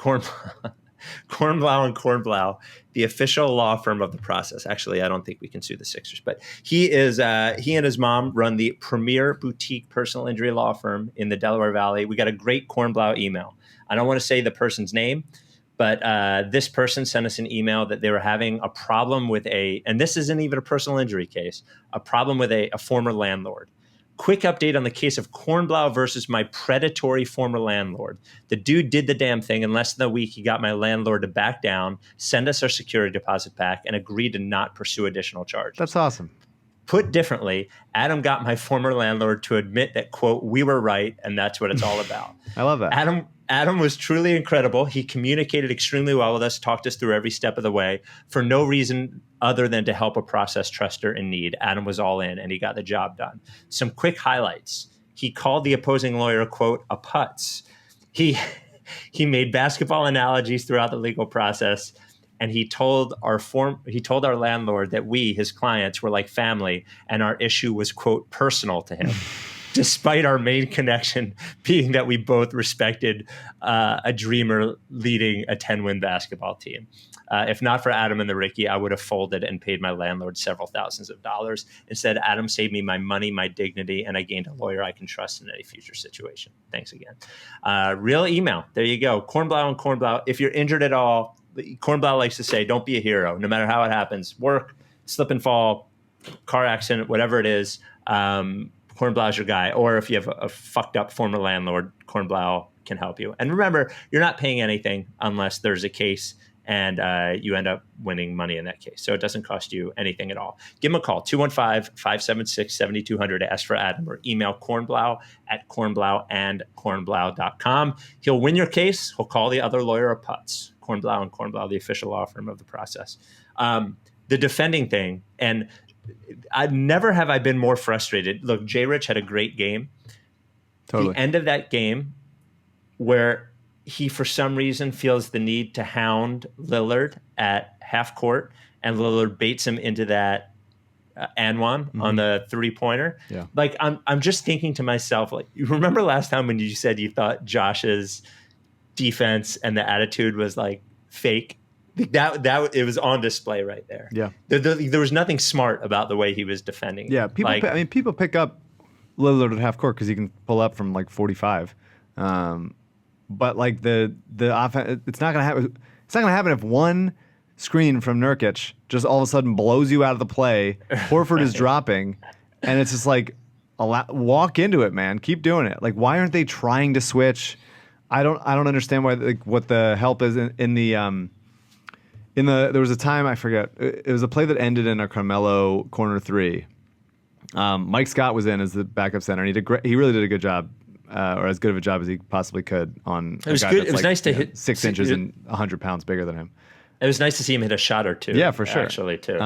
Cornblau and Cornblau, the official law firm of the process. Actually, I don't think we can sue the Sixers, but he and his mom run the premier boutique personal injury law firm in the Delaware Valley. We got a great Cornblau email. I don't want to say the person's name, but this person sent us an email that they were having a problem with and this isn't even a personal injury case, a problem with a former landlord. Quick update on the case of Cornblau versus my predatory former landlord. The dude did the damn thing. In less than a week, he got my landlord to back down, send us our security deposit back, and agree to not pursue additional charges. That's awesome. Put differently, Adam got my former landlord to admit that, quote, we were right, and that's what it's all about. I love that. Adam was truly incredible. He communicated extremely well with us, talked us through every step of the way for no reason other than to help a process truster in need. Adam was all in, and he got the job done. Some quick highlights. He called the opposing lawyer, quote, a putz. He made basketball analogies throughout the legal process, and he told our landlord that we, his clients, were like family, and our issue was, quote, personal to him. despite our main connection being that we both respected a dreamer leading a 10-win basketball team. If not for Adam and the Ricky, I would have folded and paid my landlord several thousands of dollars. Instead, Adam saved me my money, my dignity, and I gained a lawyer I can trust in any future situation. Thanks again. Real email. There you go. Cornblau and Cornblau. If you're injured at all, Cornblau likes to say, don't be a hero, no matter how it happens. Work, slip and fall, car accident, whatever it is. Cornblau's your guy. Or if you have a fucked up former landlord, Cornblau can help you. And remember, you're not paying anything unless there's a case and you end up winning money in that case. So it doesn't cost you anything at all. Give him a call, 215-576-7200 to ask for Adam, or email cornblau@cornblauandcornblau.com. He'll win your case. He'll call the other lawyer a putz. Cornblau and Cornblau, the official law firm of the process. The defending thing, and never have I been more frustrated. Look, J. Rich had a great game. Totally. The end of that game where he, for some reason, feels the need to hound Lillard at half court, and Lillard baits him into that and one on the 3-pointer. Yeah. Like, I'm just thinking to myself, like, you remember last time when you said you thought Josh's defense and the attitude was like fake? That it was on display right there. Yeah. There was nothing smart about the way he was defending. Yeah. People pick up Lillard at half court because he can pull up from like 45. But like the offense, it's not gonna happen. It's not gonna happen if one screen from Nurkic just all of a sudden blows you out of the play. Horford is dropping, and it's just like, walk into it, man. Keep doing it. Like, why aren't they trying to switch? I don't understand why. Like, what the help is in the there was a time, I forget. It was a play that ended in a Carmelo corner 3. Mike Scott was in as the backup center, and he really did a good job. Or as good of a job as he possibly could on it was a guy good. that's it was like, nice to hit 6 inches and 100 pounds bigger than him. It was nice to see him hit a shot or two. Yeah, for sure. Actually, too.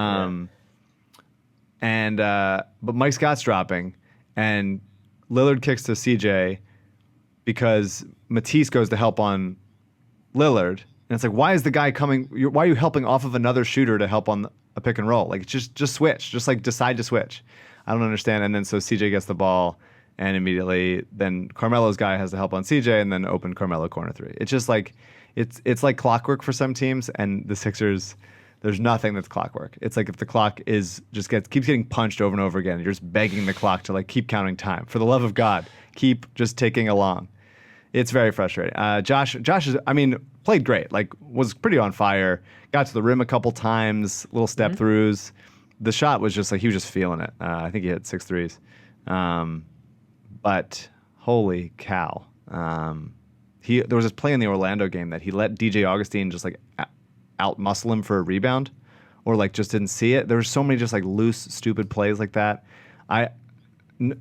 But Mike Scott's dropping, and Lillard kicks to CJ because Matisse goes to help on Lillard, and it's like, why is the guy coming? Why are you helping off of another shooter to help on a pick and roll? Like, just switch. Just like decide to switch. I don't understand. And then so CJ gets the ball. And immediately, then Carmelo's guy has to help on CJ, and then open Carmelo corner 3. It's just like it's like clockwork for some teams, and the Sixers, there's nothing that's clockwork. It's like if the clock keeps getting punched over and over again, you're just begging the clock to like keep counting time. For the love of God, keep just ticking along. It's very frustrating. Josh is, played great. Like, was pretty on fire. Got to the rim a couple times, little step throughs. The shot was just like he was just feeling it. I think he hit 6 threes. But holy cow. There was this play in the Orlando game that he let DJ Augustine just like out-muscle him for a rebound, or like just didn't see it. There were so many just like loose, stupid plays like that.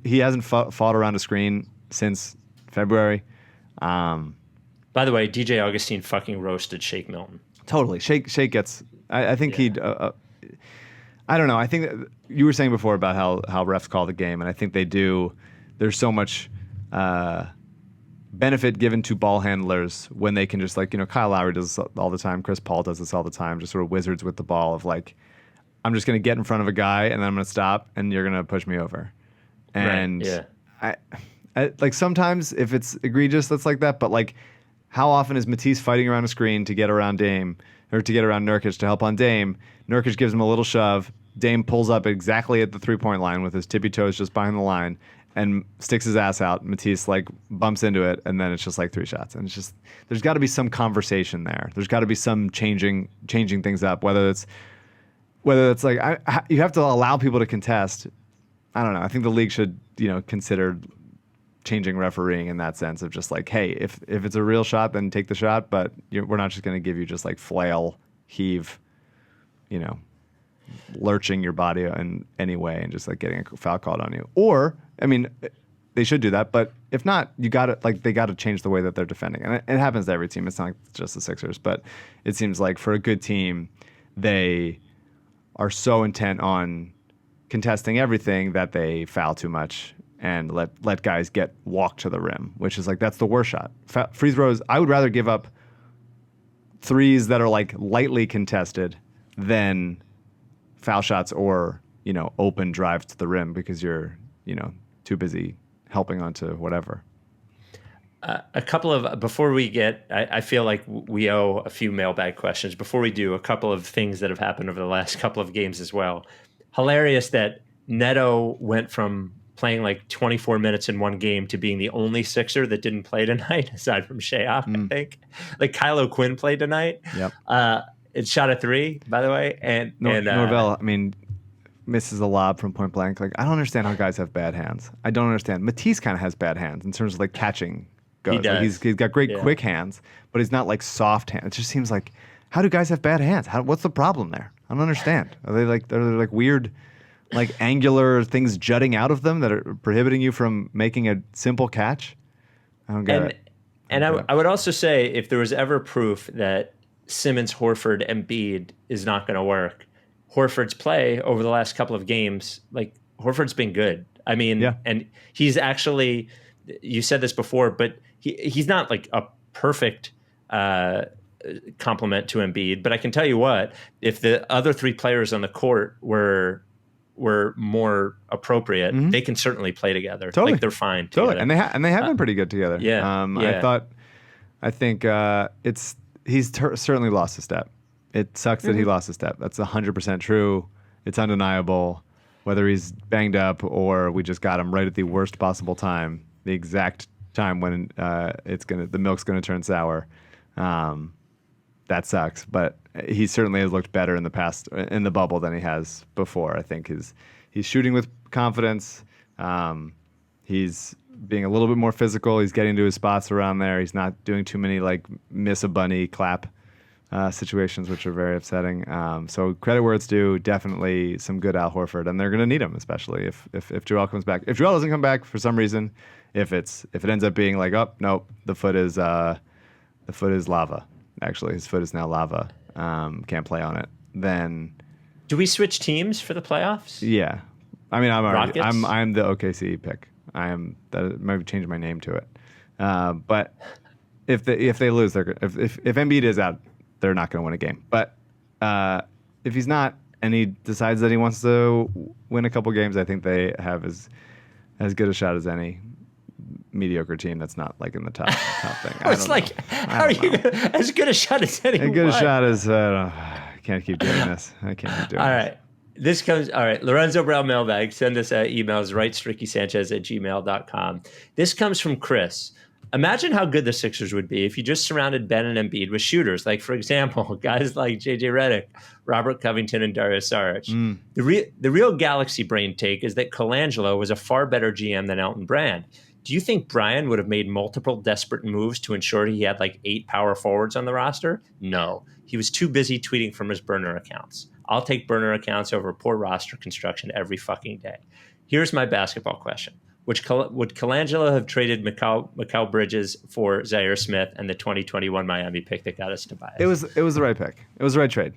He hasn't fought around a screen since February. By the way, DJ Augustine fucking roasted Shake Milton. Totally. Shake gets... I think he'd... I don't know. I think that you were saying before about how refs call the game, and I think they do... There's so much benefit given to ball handlers when they can just like, Kyle Lowry does this all the time. Chris Paul does this all the time. Just sort of wizards with the ball of like, I'm just going to get in front of a guy and then I'm going to stop and you're going to push me over. And right, yeah. I like sometimes if it's egregious, that's like that. But like, how often is Matisse fighting around a screen to get around Dame or to get around Nurkic to help on Dame? Nurkic gives him a little shove. Dame pulls up exactly at the 3-point line with his tippy toes just behind the line and sticks his ass out. Matisse like bumps into it, and then it's just like 3 shots. And it's just, there's got to be some conversation there. There's got to be some changing things up. Whether it's like you have to allow people to contest. I don't know. I think the league should consider changing refereeing in that sense of just like, hey, if it's a real shot, then take the shot. But we're not just going to give you just like flail, heave, lurching your body in any way and just like getting a foul called on you. Or, they should do that, but if not, they got to change the way that they're defending. And it happens to every team. It's not like just the Sixers, but it seems like for a good team, they are so intent on contesting everything that they foul too much and let guys get walked to the rim, which is like, that's the worst shot. Free throws, I would rather give up threes that are like lightly contested than foul shots or, open drives to the rim because you're, too busy helping onto whatever. A couple of, before we get, I feel like we owe a few mailbag questions. Before we do, a couple of things that have happened over the last couple of games as well. Hilarious that Neto went from playing like 24 minutes in one game to being the only Sixer that didn't play tonight, aside from Shayok, I think. Like Kylo Quinn played tonight. Yep. It shot a 3, by the way. And Norvell, I mean, misses a lob from point blank. Like, I don't understand how guys have bad hands. I don't understand. Matisse kind of has bad hands in terms of like catching goes. He does. Like, he's got great quick hands, but he's not like soft hands. It just seems like, how do guys have bad hands? What's the problem there? I don't understand. Are they like weird, like angular things jutting out of them that are prohibiting you from making a simple catch? I don't get it. And I would also say, if there was ever proof that Simmons, Horford, Embiid is not going to work, Horford's play over the last couple of games, like Horford's been good. I mean, and he's actually, you said this before, but he's not like a perfect complement to Embiid. But I can tell you what, if the other 3 players on the court were more appropriate, they can certainly play together. Totally. Like they're fine totally. together. And they have been pretty good together. I think he's certainly lost a step. It sucks that he lost a step. That's 100% true. It's undeniable. Whether he's banged up or we just got him right at the worst possible time, the exact time when the milk's gonna turn sour. That sucks. But he certainly has looked better in the past, in the bubble, than he has before. I think he's shooting with confidence. He's being a little bit more physical. He's getting to his spots around there. He's not doing too many like miss a bunny clap situations, which are very upsetting. So credit where it's due. Definitely some good Al Horford, and they're going to need him, especially if Joel comes back. If Joel doesn't come back for some reason, if it ends up being like, oh nope, the foot is lava. Actually, his foot is now lava. Can't play on it. Then do we switch teams for the playoffs? Yeah, I mean, I'm the OKC pick. That might change my name to it. But if they lose, if Embiid is out, they're not going to win a game. But if he's not, and he decides that he wants to win a couple games, I think they have as good a shot as any mediocre team that's not like in the top thing. It's like, how are you as good a shot as any? As good a shot as I can't keep doing this. I can't keep doing this. All right. Lorenzo Brown Mailbag. Send us emails, rightstrickysanchez@gmail.com. This comes from Chris. Imagine how good the Sixers would be if you just surrounded Ben and Embiid with shooters. Like, for example, guys like J.J. Redick, Robert Covington, and Dario Saric. The real galaxy brain take is that Colangelo was a far better GM than Elton Brand. Do you think Brian would have made multiple desperate moves to ensure he had like 8 power forwards on the roster? No. He was too busy tweeting from his burner accounts. I'll take burner accounts over poor roster construction every fucking day. Here's my basketball question. Would Colangelo have traded Mikal Bridges for Zaire Smith and the 2021 Miami pick that got us Tobias? It was the right pick. It was the right trade.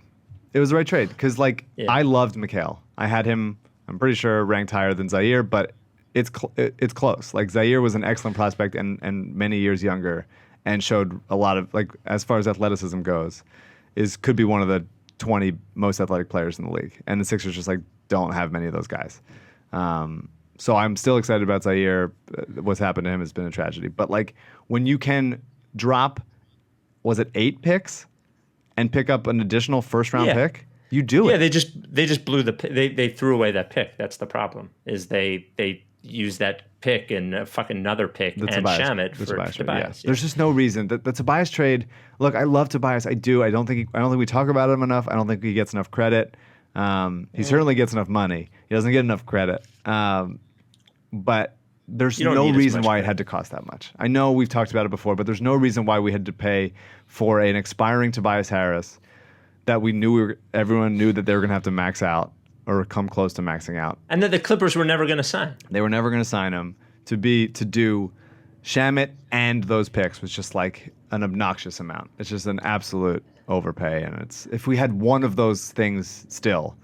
It was the right trade because I loved Mikal. I had him, I'm pretty sure, ranked higher than Zaire, but it's close. Like, Zaire was an excellent prospect and many years younger and showed a lot of, like, as far as athleticism goes, could be one of the 20 most athletic players in the league. And the Sixers just don't have many of those guys. So I'm still excited about Zaire. What's happened to him has been a tragedy. But when you can drop, was it 8 picks and pick up an additional first round pick? You do it. Yeah, they just blew they threw away that pick. That's the problem. Is they used that pick and fucking another pick and Shamet for Tobias. Yeah. There's just no reason. The Tobias trade. Look, I love Tobias. I do. I don't think we talk about him enough. I don't think he gets enough credit. He certainly gets enough money. He doesn't get enough credit. But there's no reason why it had to cost that much. I know we've talked about it before, but there's no reason why we had to pay for an expiring Tobias Harris that everyone knew that they were going to have to max out or come close to maxing out. And that the Clippers were never going to sign. They were never going to sign him. To do Shamet and those picks was just like an obnoxious amount. It's just an absolute overpay. And if we had one of those things still,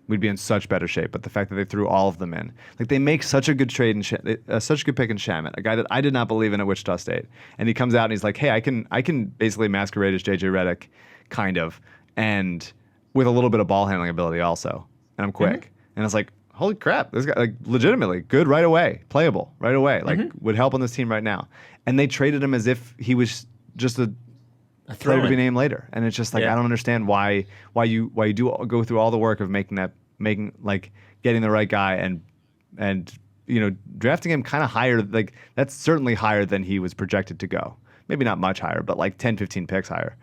we'd be in such better shape. But the fact that they threw all of them in, they make such a good trade and such a good pick in Shamet, a guy that I did not believe in at Wichita State, and he comes out and he's like, "Hey, I can basically masquerade as JJ Redick, kind of, and with a little bit of ball handling ability also, and I'm quick." And it's like, holy crap, this guy, like, legitimately good right away, playable right away, like would help on this team right now. And they traded him as if he was just a player to be named later. And it's just like, I don't understand why you do go through all the work of getting the right guy and drafting him kind of higher. Like, that's certainly higher than he was projected to go. Maybe not much higher, but like 10, 15 picks higher.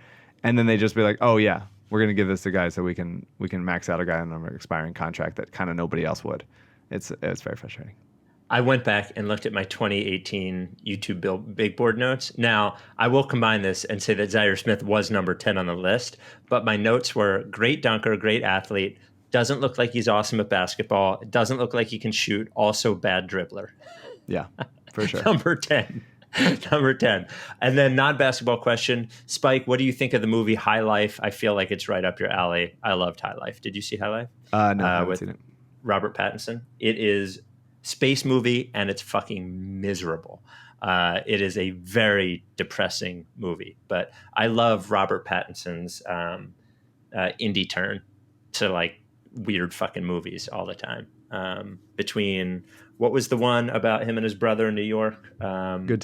And then they just be like, oh yeah, we're going to give this to guys so we can max out a guy on an expiring contract that kind of nobody else would. It's very frustrating. I went back and looked at my 2018 YouTube Big Board notes. Now, I will combine this and say that Zaire Smith was number 10 on the list, but my notes were great dunker, great athlete, doesn't look like he's awesome at basketball, doesn't look like he can shoot, also bad dribbler. Yeah, for sure. Number 10. Number 10. And then non-basketball question. Spike, what do you think of the movie High Life? I feel like it's right up your alley. I loved High Life. Did you see High Life? No, I haven't seen it. Robert Pattinson. It is space movie and it's fucking miserable. It is a very depressing movie, but I love Robert Pattinson's indie turn to like weird fucking movies all the time. Between what was the one about him and his brother in New York? Good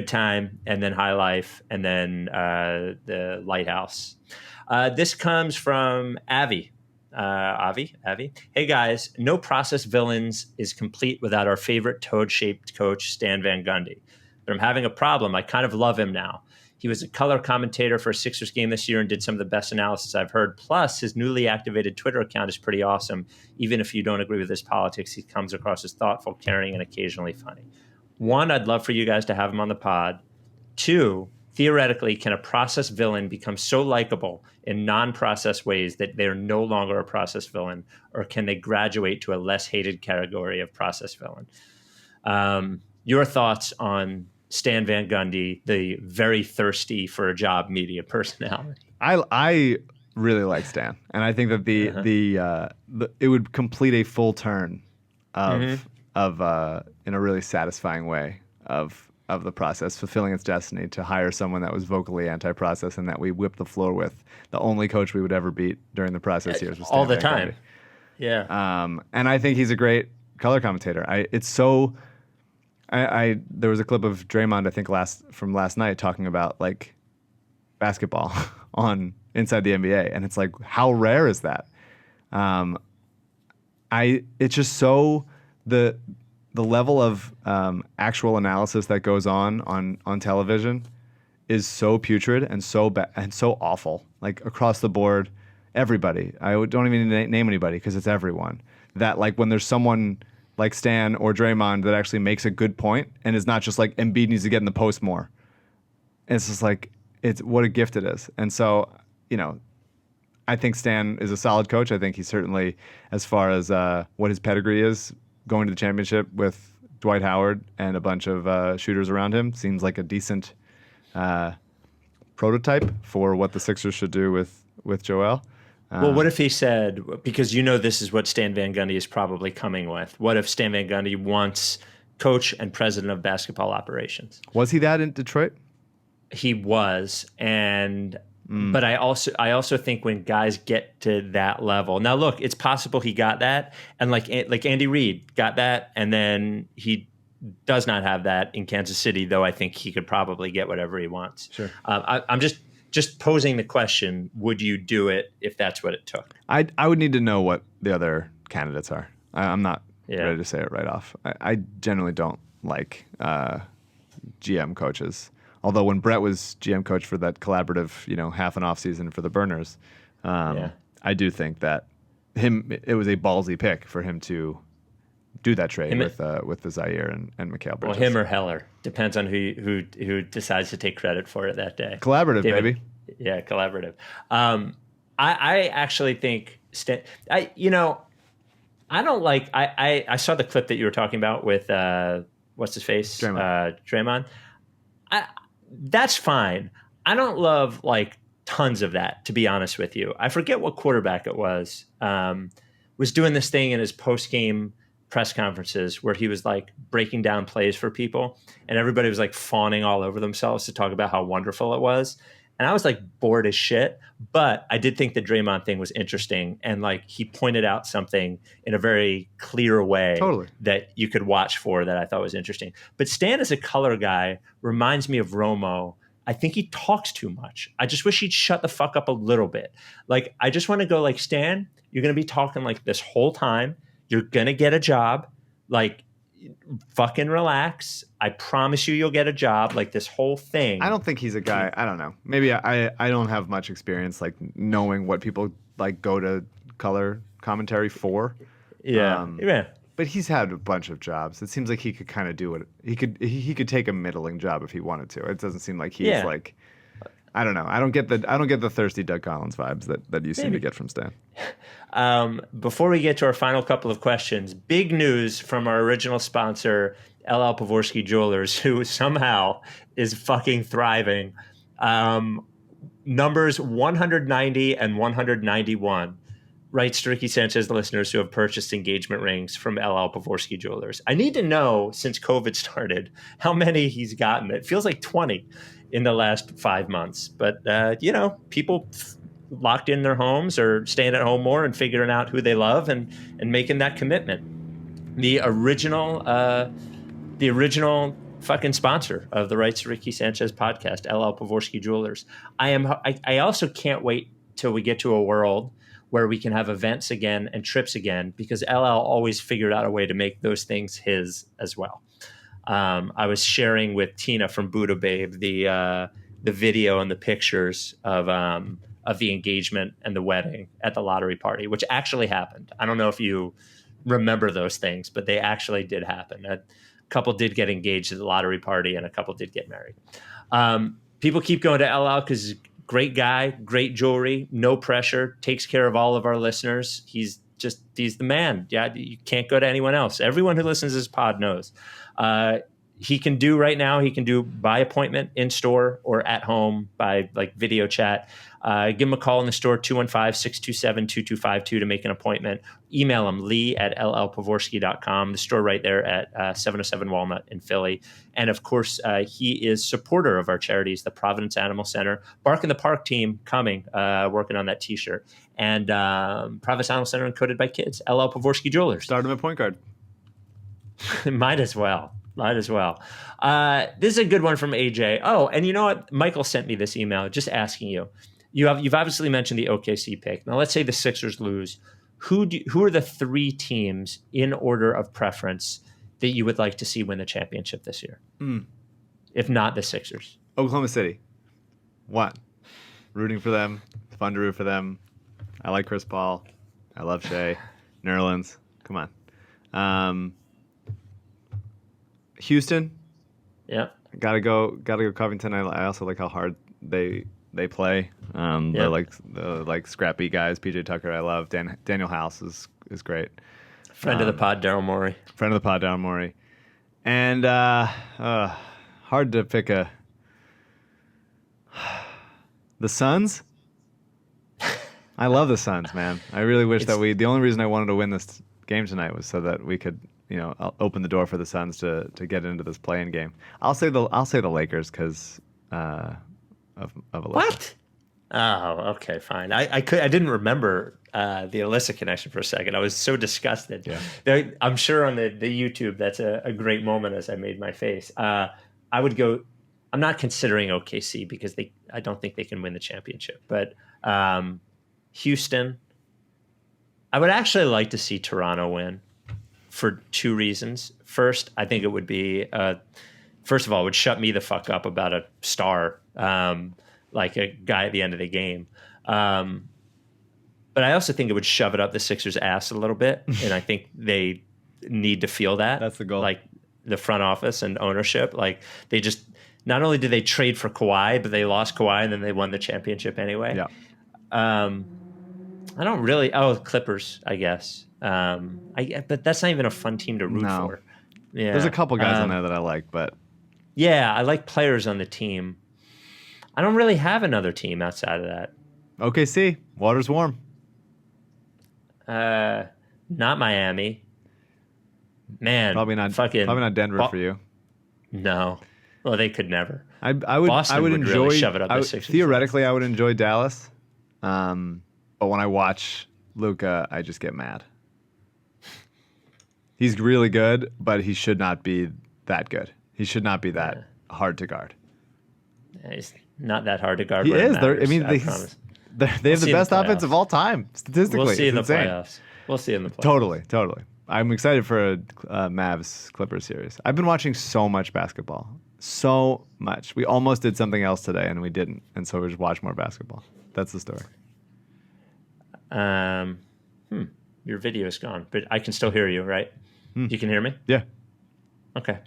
Time, and then High Life, and then The Lighthouse. This comes from Avi. Avi. Hey guys, no process villains is complete without our favorite toad-shaped coach, Stan Van Gundy. But I'm having a problem. I kind of love him now. He was a color commentator for a Sixers game this year and did some of the best analysis I've heard. Plus, his newly activated Twitter account is pretty awesome. Even if you don't agree with his politics, he comes across as thoughtful, caring, and occasionally funny. 1, I'd love for you guys to have him on the pod. 2, theoretically, can a process villain become so likable in non-process ways that they're no longer a process villain, or can they graduate to a less hated category of process villain? Your thoughts on Stan Van Gundy, the very thirsty for a job media personality? I really like Stan, and I think that the it would complete a full turn of in a really satisfying way of the process, fulfilling its destiny to hire someone that was vocally anti-process and that we whipped the floor with. The only coach we would ever beat during the process years was Stan all the Van time. Gundy. Yeah. And I think he's a great color commentator. There was a clip of Draymond, I think from last night, talking about like basketball on Inside the NBA, and it's like, how rare is that? It's just so the level of actual analysis that goes on television is so putrid and so bad and so awful, like across the board. Everybody, I don't even name anybody because it's everyone. That like when there's someone like Stan or Draymond that actually makes a good point and is not just like Embiid needs to get in the post more. And it's just like, it's what a gift it is. And so, I think Stan is a solid coach. I think he's certainly, as far as what his pedigree is, going to the championship with Dwight Howard and a bunch of shooters around him seems like a decent prototype for what the Sixers should do with Joel. Well, what if he said, because this is what Stan Van Gundy is probably coming with. What if Stan Van Gundy wants coach and president of basketball operations? Was he that in Detroit? He was, but I also think when guys get to that level, now look, it's possible he got that, and like Andy Reid got that, and then he does not have that in Kansas City, though I think he could probably get whatever he wants. Sure. I'm just posing the question, would you do it if that's what it took? I would need to know what the other candidates are. I'm not ready to say it right off. I generally don't like GM coaches. Although when Brett was GM coach for that collaborative, half an off season for the Burners, I do think that it was a ballsy pick for him to do that trade with the Zaire and Mikal Bridges. Well, him or Heller. Depends on who decides to take credit for it that day. Collaborative, baby. Yeah, collaborative. I actually think I don't like. I saw the clip that you were talking about with what's his face, Draymond. That's fine. I don't love like tons of that, to be honest with you. I forget what quarterback it was doing this thing in his post-game press conferences where he was like breaking down plays for people, and everybody was like fawning all over themselves to talk about how wonderful it was. And I was like bored as shit, but I did think the Draymond thing was interesting. And like he pointed out something in a very clear way that you could watch for that I thought was interesting. But Stan as a color guy reminds me of Romo. I think he talks too much. I just wish he'd shut the fuck up a little bit. Like, I just want to go like, Stan, you're going to be talking like this whole time. You're going to get a job. Like, fucking relax. I promise you'll get a job. Like, this whole thing. I don't think he's a guy. I don't know. Maybe I don't have much experience like knowing what people like go to color commentary for. Yeah. But he's had a bunch of jobs. It seems like he could kind of do it. He could take a middling job if he wanted to. It doesn't seem like he's like, I don't know. I don't get the thirsty Doug Collins vibes that you seem to get from Stan. Before we get to our final couple of questions, big news from our original sponsor, LL Povorski Jewelers, who somehow is fucking thriving. Numbers 190 and 191. Writes to Ricky Sanchez listeners who have purchased engagement rings from LL Povorski Jewelers. I need to know, since COVID started, how many he's gotten. It feels like 20 in the last 5 months. But, people locked in their homes or staying at home more and figuring out who they love and making that commitment. The original fucking sponsor of the Rights to Ricky Sanchez podcast, LL Povorski Jewelers. I also can't wait till we get to a world where we can have events again and trips again, because LL always figured out a way to make those things his as well. I was sharing with Tina from Buddha Babe the video and the pictures of the engagement and the wedding at the lottery party, which actually happened. I don't know if you remember those things, but they actually did happen. A couple did get engaged at the lottery party and a couple did get married. People keep going to LL because great guy, great jewelry, no pressure, takes care of all of our listeners. He's the man. Yeah, you can't go to anyone else. Everyone who listens to this pod knows. He can do by appointment in store or at home by like video chat. Give him a call in the store, 215-627-2252 to make an appointment. Email him, lee@llpovorski.com. The store right there at 707 Walnut in Philly. And of course, he is supporter of our charities, the Providence Animal Center, Bark in the Park team coming, working on that t-shirt. And Providence Animal Center encoded by kids, LL Povorski Jewelers. Start him at point guard. Might as well. This is a good one from AJ. Oh, and you know what? Michael sent me this email just asking you. You've obviously mentioned the OKC pick. Now, let's say the Sixers lose. Who are the three teams in order of preference that you would like to see win the championship this year? If not the Sixers. Oklahoma City. One. Rooting for them. Fun to root for them. I like Chris Paul. I love Shea. Nerlens. Come on. Houston. Yeah. Gotta go Covington. I also like how hard they play. They're like scrappy guys. PJ Tucker, I love. Daniel House is great. Friend of the pod, Daryl Morey. And hard to pick the Suns. I love the Suns, man. I really wish that the only reason I wanted to win this game tonight was so that we could, open the door for the Suns to get into this play-in game. I'll say the Lakers because of Alyssa. What? Oh, okay, fine. I didn't remember the Alyssa connection for a second. I was so disgusted. Yeah. I'm sure on the YouTube that's a great moment as I made my face. I would go. I'm not considering OKC because I don't think they can win the championship. But Houston, I would actually like to see Toronto win for two reasons. First, I think it would be first of all, it would shut me the fuck up about a star. Like a guy at the end of the game. But I also think it would shove it up the Sixers' ass a little bit. And I think they need to feel that. That's the goal. Like the front office and ownership. Like they just, not only did they trade for Kawhi, but they lost Kawhi and then they won the championship anyway. Yeah. I don't really, Clippers, I guess. But that's not even a fun team to root for. Yeah. There's a couple guys on there that I like, but. Yeah, I like players on the team. I don't really have another team outside of that. OKC, water's warm. Not Miami. Man, probably not Denver for you. No. Well, they could never. I Boston would enjoy. Really shove it up the Sixers. Theoretically, I would enjoy Dallas, but when I watch Luka, I just get mad. He's really good, but he should not be that good. He should not be that hard to guard. Yeah, he's not that hard to guard. He is. Matters, I mean, they have the best offense of all time statistically. We'll see in the insane. playoffs. We'll see in the playoffs. Totally. I'm excited for a Mavs Clippers series. I've been watching so much basketball. So much. We almost did something else today, and we didn't. And so we just watched more basketball. That's the story. Your video is gone, but I can still hear you, right? You can hear me? Yeah. Okay.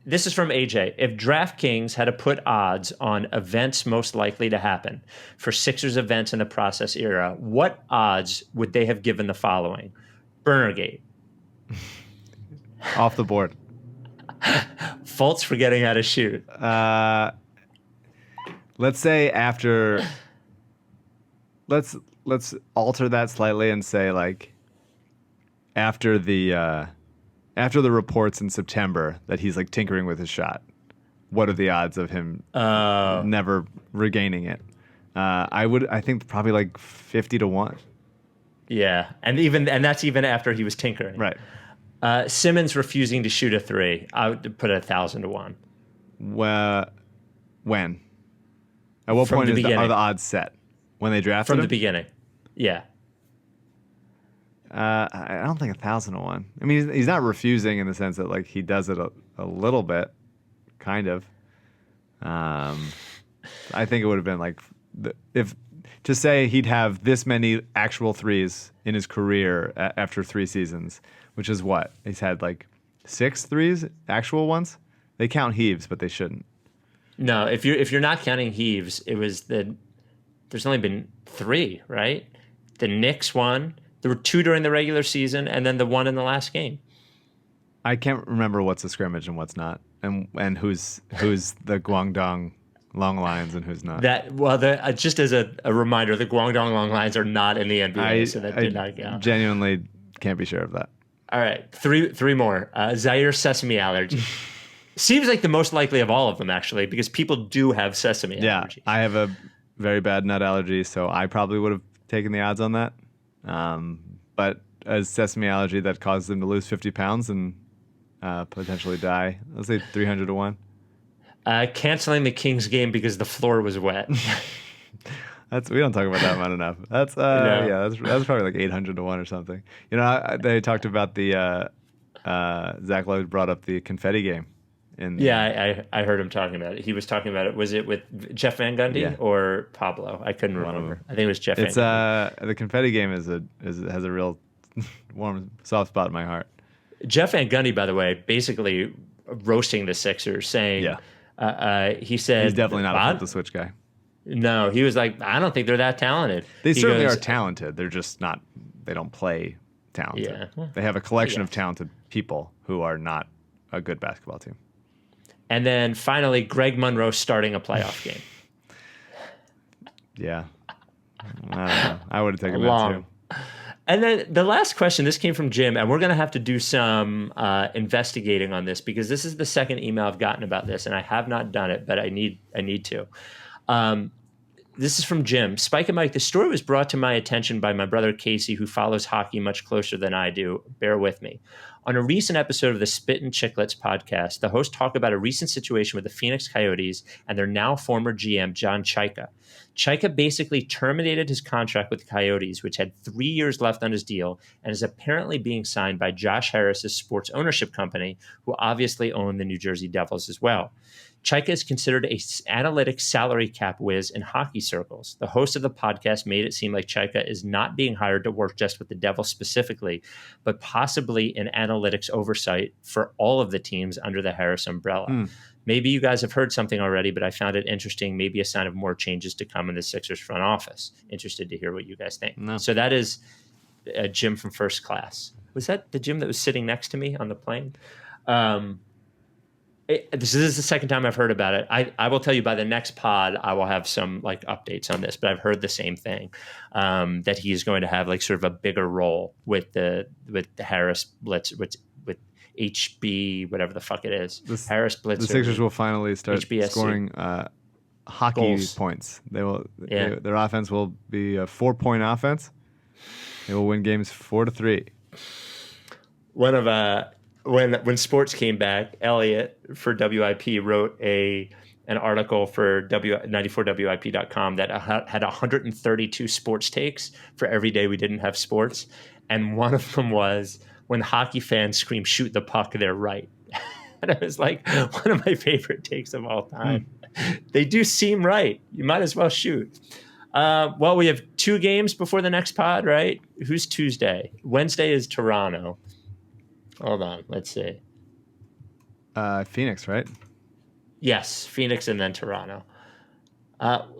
This is from AJ. If DraftKings had to put odds on events most likely to happen for Sixers events in the process era, what odds would they have given the following? Burnergate. Off the board. Fultz forgetting how to shoot. Let's say after. Let's alter that slightly and say like after the reports in September that he's like tinkering with his shot. What are the odds of him never regaining it? I think probably like 50-1. Yeah, and that's even after he was tinkering. Right. Simmons refusing to shoot a three. I would put 1,000-1. When? At what point are the odds set? When they drafted him? From the beginning. Yeah. I don't think 1,000-1. I mean, he's not refusing in the sense that like he does it a little bit, kind of. I think it would have been like if to say he'd have this many actual threes in his career after 3 seasons, which is what he's had like 6 threes, actual ones. They count heaves, but they shouldn't. No, if you're not counting heaves, it was there's only been 3, right? The Knicks one. There were 2 during the regular season, and then the 1 in the last game. I can't remember what's a scrimmage and what's not, and who's the Guangdong long lines and who's not. Just as a reminder, the Guangdong long lines are not in the NBA, so that did not count. Genuinely can't be sure of that. All right, three more. Zaire sesame allergy. Seems like the most likely of all of them, actually, because people do have sesame allergies. Yeah, I have a very bad nut allergy, so I probably would have taken the odds on that. But a sesame allergy that causes him to lose 50 pounds and potentially die, let's say 300-1. Canceling the Kings game because the floor was wet. We don't talk about that one enough. That's that's probably like 800-1 or something. You know, they talked about the Zach Lowe brought up the confetti game. I heard him talking about it. He was talking about it. Was it with Jeff Van Gundy or Pablo? I couldn't remember. I think it was Jeff Van Gundy. The confetti game has a real warm, soft spot in my heart. Jeff Van Gundy, by the way, basically roasting the Sixers, saying, he said... He's definitely not a flip-the-switch guy. No, he was like, I don't think they're that talented. They certainly are talented. They're just not... They don't play talented. Yeah. They have a collection of talented people who are not a good basketball team. And then finally, Greg Monroe starting a playoff game. Yeah. I don't know. I would have taken that too. And then the last question, this came from Jim, and we're going to have to do some investigating on this because this is the second email I've gotten about this, and I have not done it, but I need to. This is from Jim. Spike and Mike, the story was brought to my attention by my brother Casey, who follows hockey much closer than I do. Bear with me. On a recent episode of the Spit and Chicklets podcast, the host talked about a recent situation with the Phoenix Coyotes and their now former GM, John Chayka. Chayka basically terminated his contract with the Coyotes, which had 3 years left on his deal, and is apparently being signed by Josh Harris's sports ownership company, who obviously own the New Jersey Devils as well. Chayka is considered an analytic salary cap whiz in hockey circles. The host of the podcast made it seem like Chayka is not being hired to work just with the Devils specifically, but possibly in analytics oversight for all of the teams under the Harris umbrella. Maybe you guys have heard something already, but I found it interesting, maybe a sign of more changes to come in the Sixers front office. Interested to hear what you guys think. No. So that is Jim from First Class. Was that the Jim that was sitting next to me on the plane? This is the second time I've heard about it. I will tell you by the next pod, I will have some like updates on this, but I've heard the same thing, that he is going to have like sort of a bigger role with the Harris blitz, which HB, whatever the fuck it is. Harris Blitzer. The Sixers will finally start HBSC. Scoring hockey goals. Points. Their offense will be a 4-point offense. They will win games 4-3. One of when sports came back, Elliot for WIP wrote an article for 94WIP.com that had 132 sports takes for every day we didn't have sports, and one of them was when hockey fans scream "shoot the puck," they're right. And it was like one of my favorite takes of all time. They do seem right. You might as well shoot. Well, we have 2 games before the next pod, right? Who's Tuesday? Wednesday is Toronto. Hold on, let's see. Phoenix, right? Yes, Phoenix and then Toronto.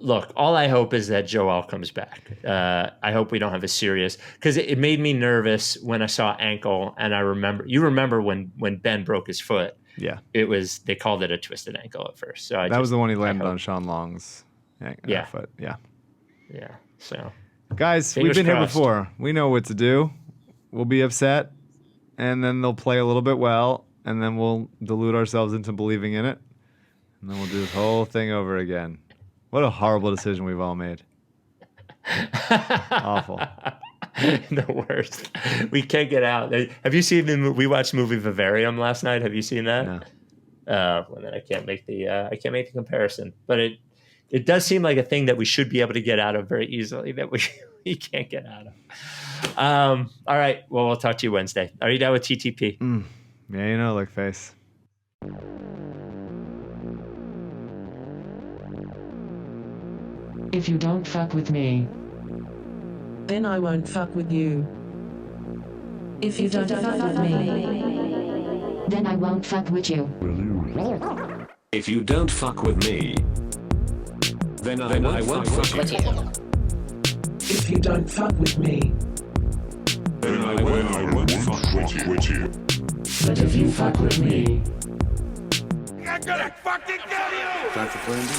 Look, all I hope is that Joel comes back. I hope we don't have a serious, because it made me nervous when I saw ankle, and you remember when Ben broke his foot. Yeah, they called it a twisted ankle at first. So that was the one he landed on Sean Long's foot. Yeah. So, guys, we've been here before. We know what to do. We'll be upset, and then they'll play a little bit well, and then we'll delude ourselves into believing in it, and then we'll do this whole thing over again. What a horrible decision we've all made. Awful. The worst. We can't get out. Have you seen the movie? We watched the movie Vivarium last night. Have you seen that? No. Well, then I can't make the comparison. But it does seem like a thing that we should be able to get out of very easily that we can't get out of. All right. Well, we'll talk to you Wednesday. Are you down with TTP? Yeah, like face. If you don't fuck with me, then I won't fuck with you. If you don't fuck with me, then I won't fuck with you. If you don't fuck with me, then I won't fuck with you. If you don't fuck with me, then I won't fuck with you. But if you fuck with me, I'm gonna fucking kill you! That's a plan B.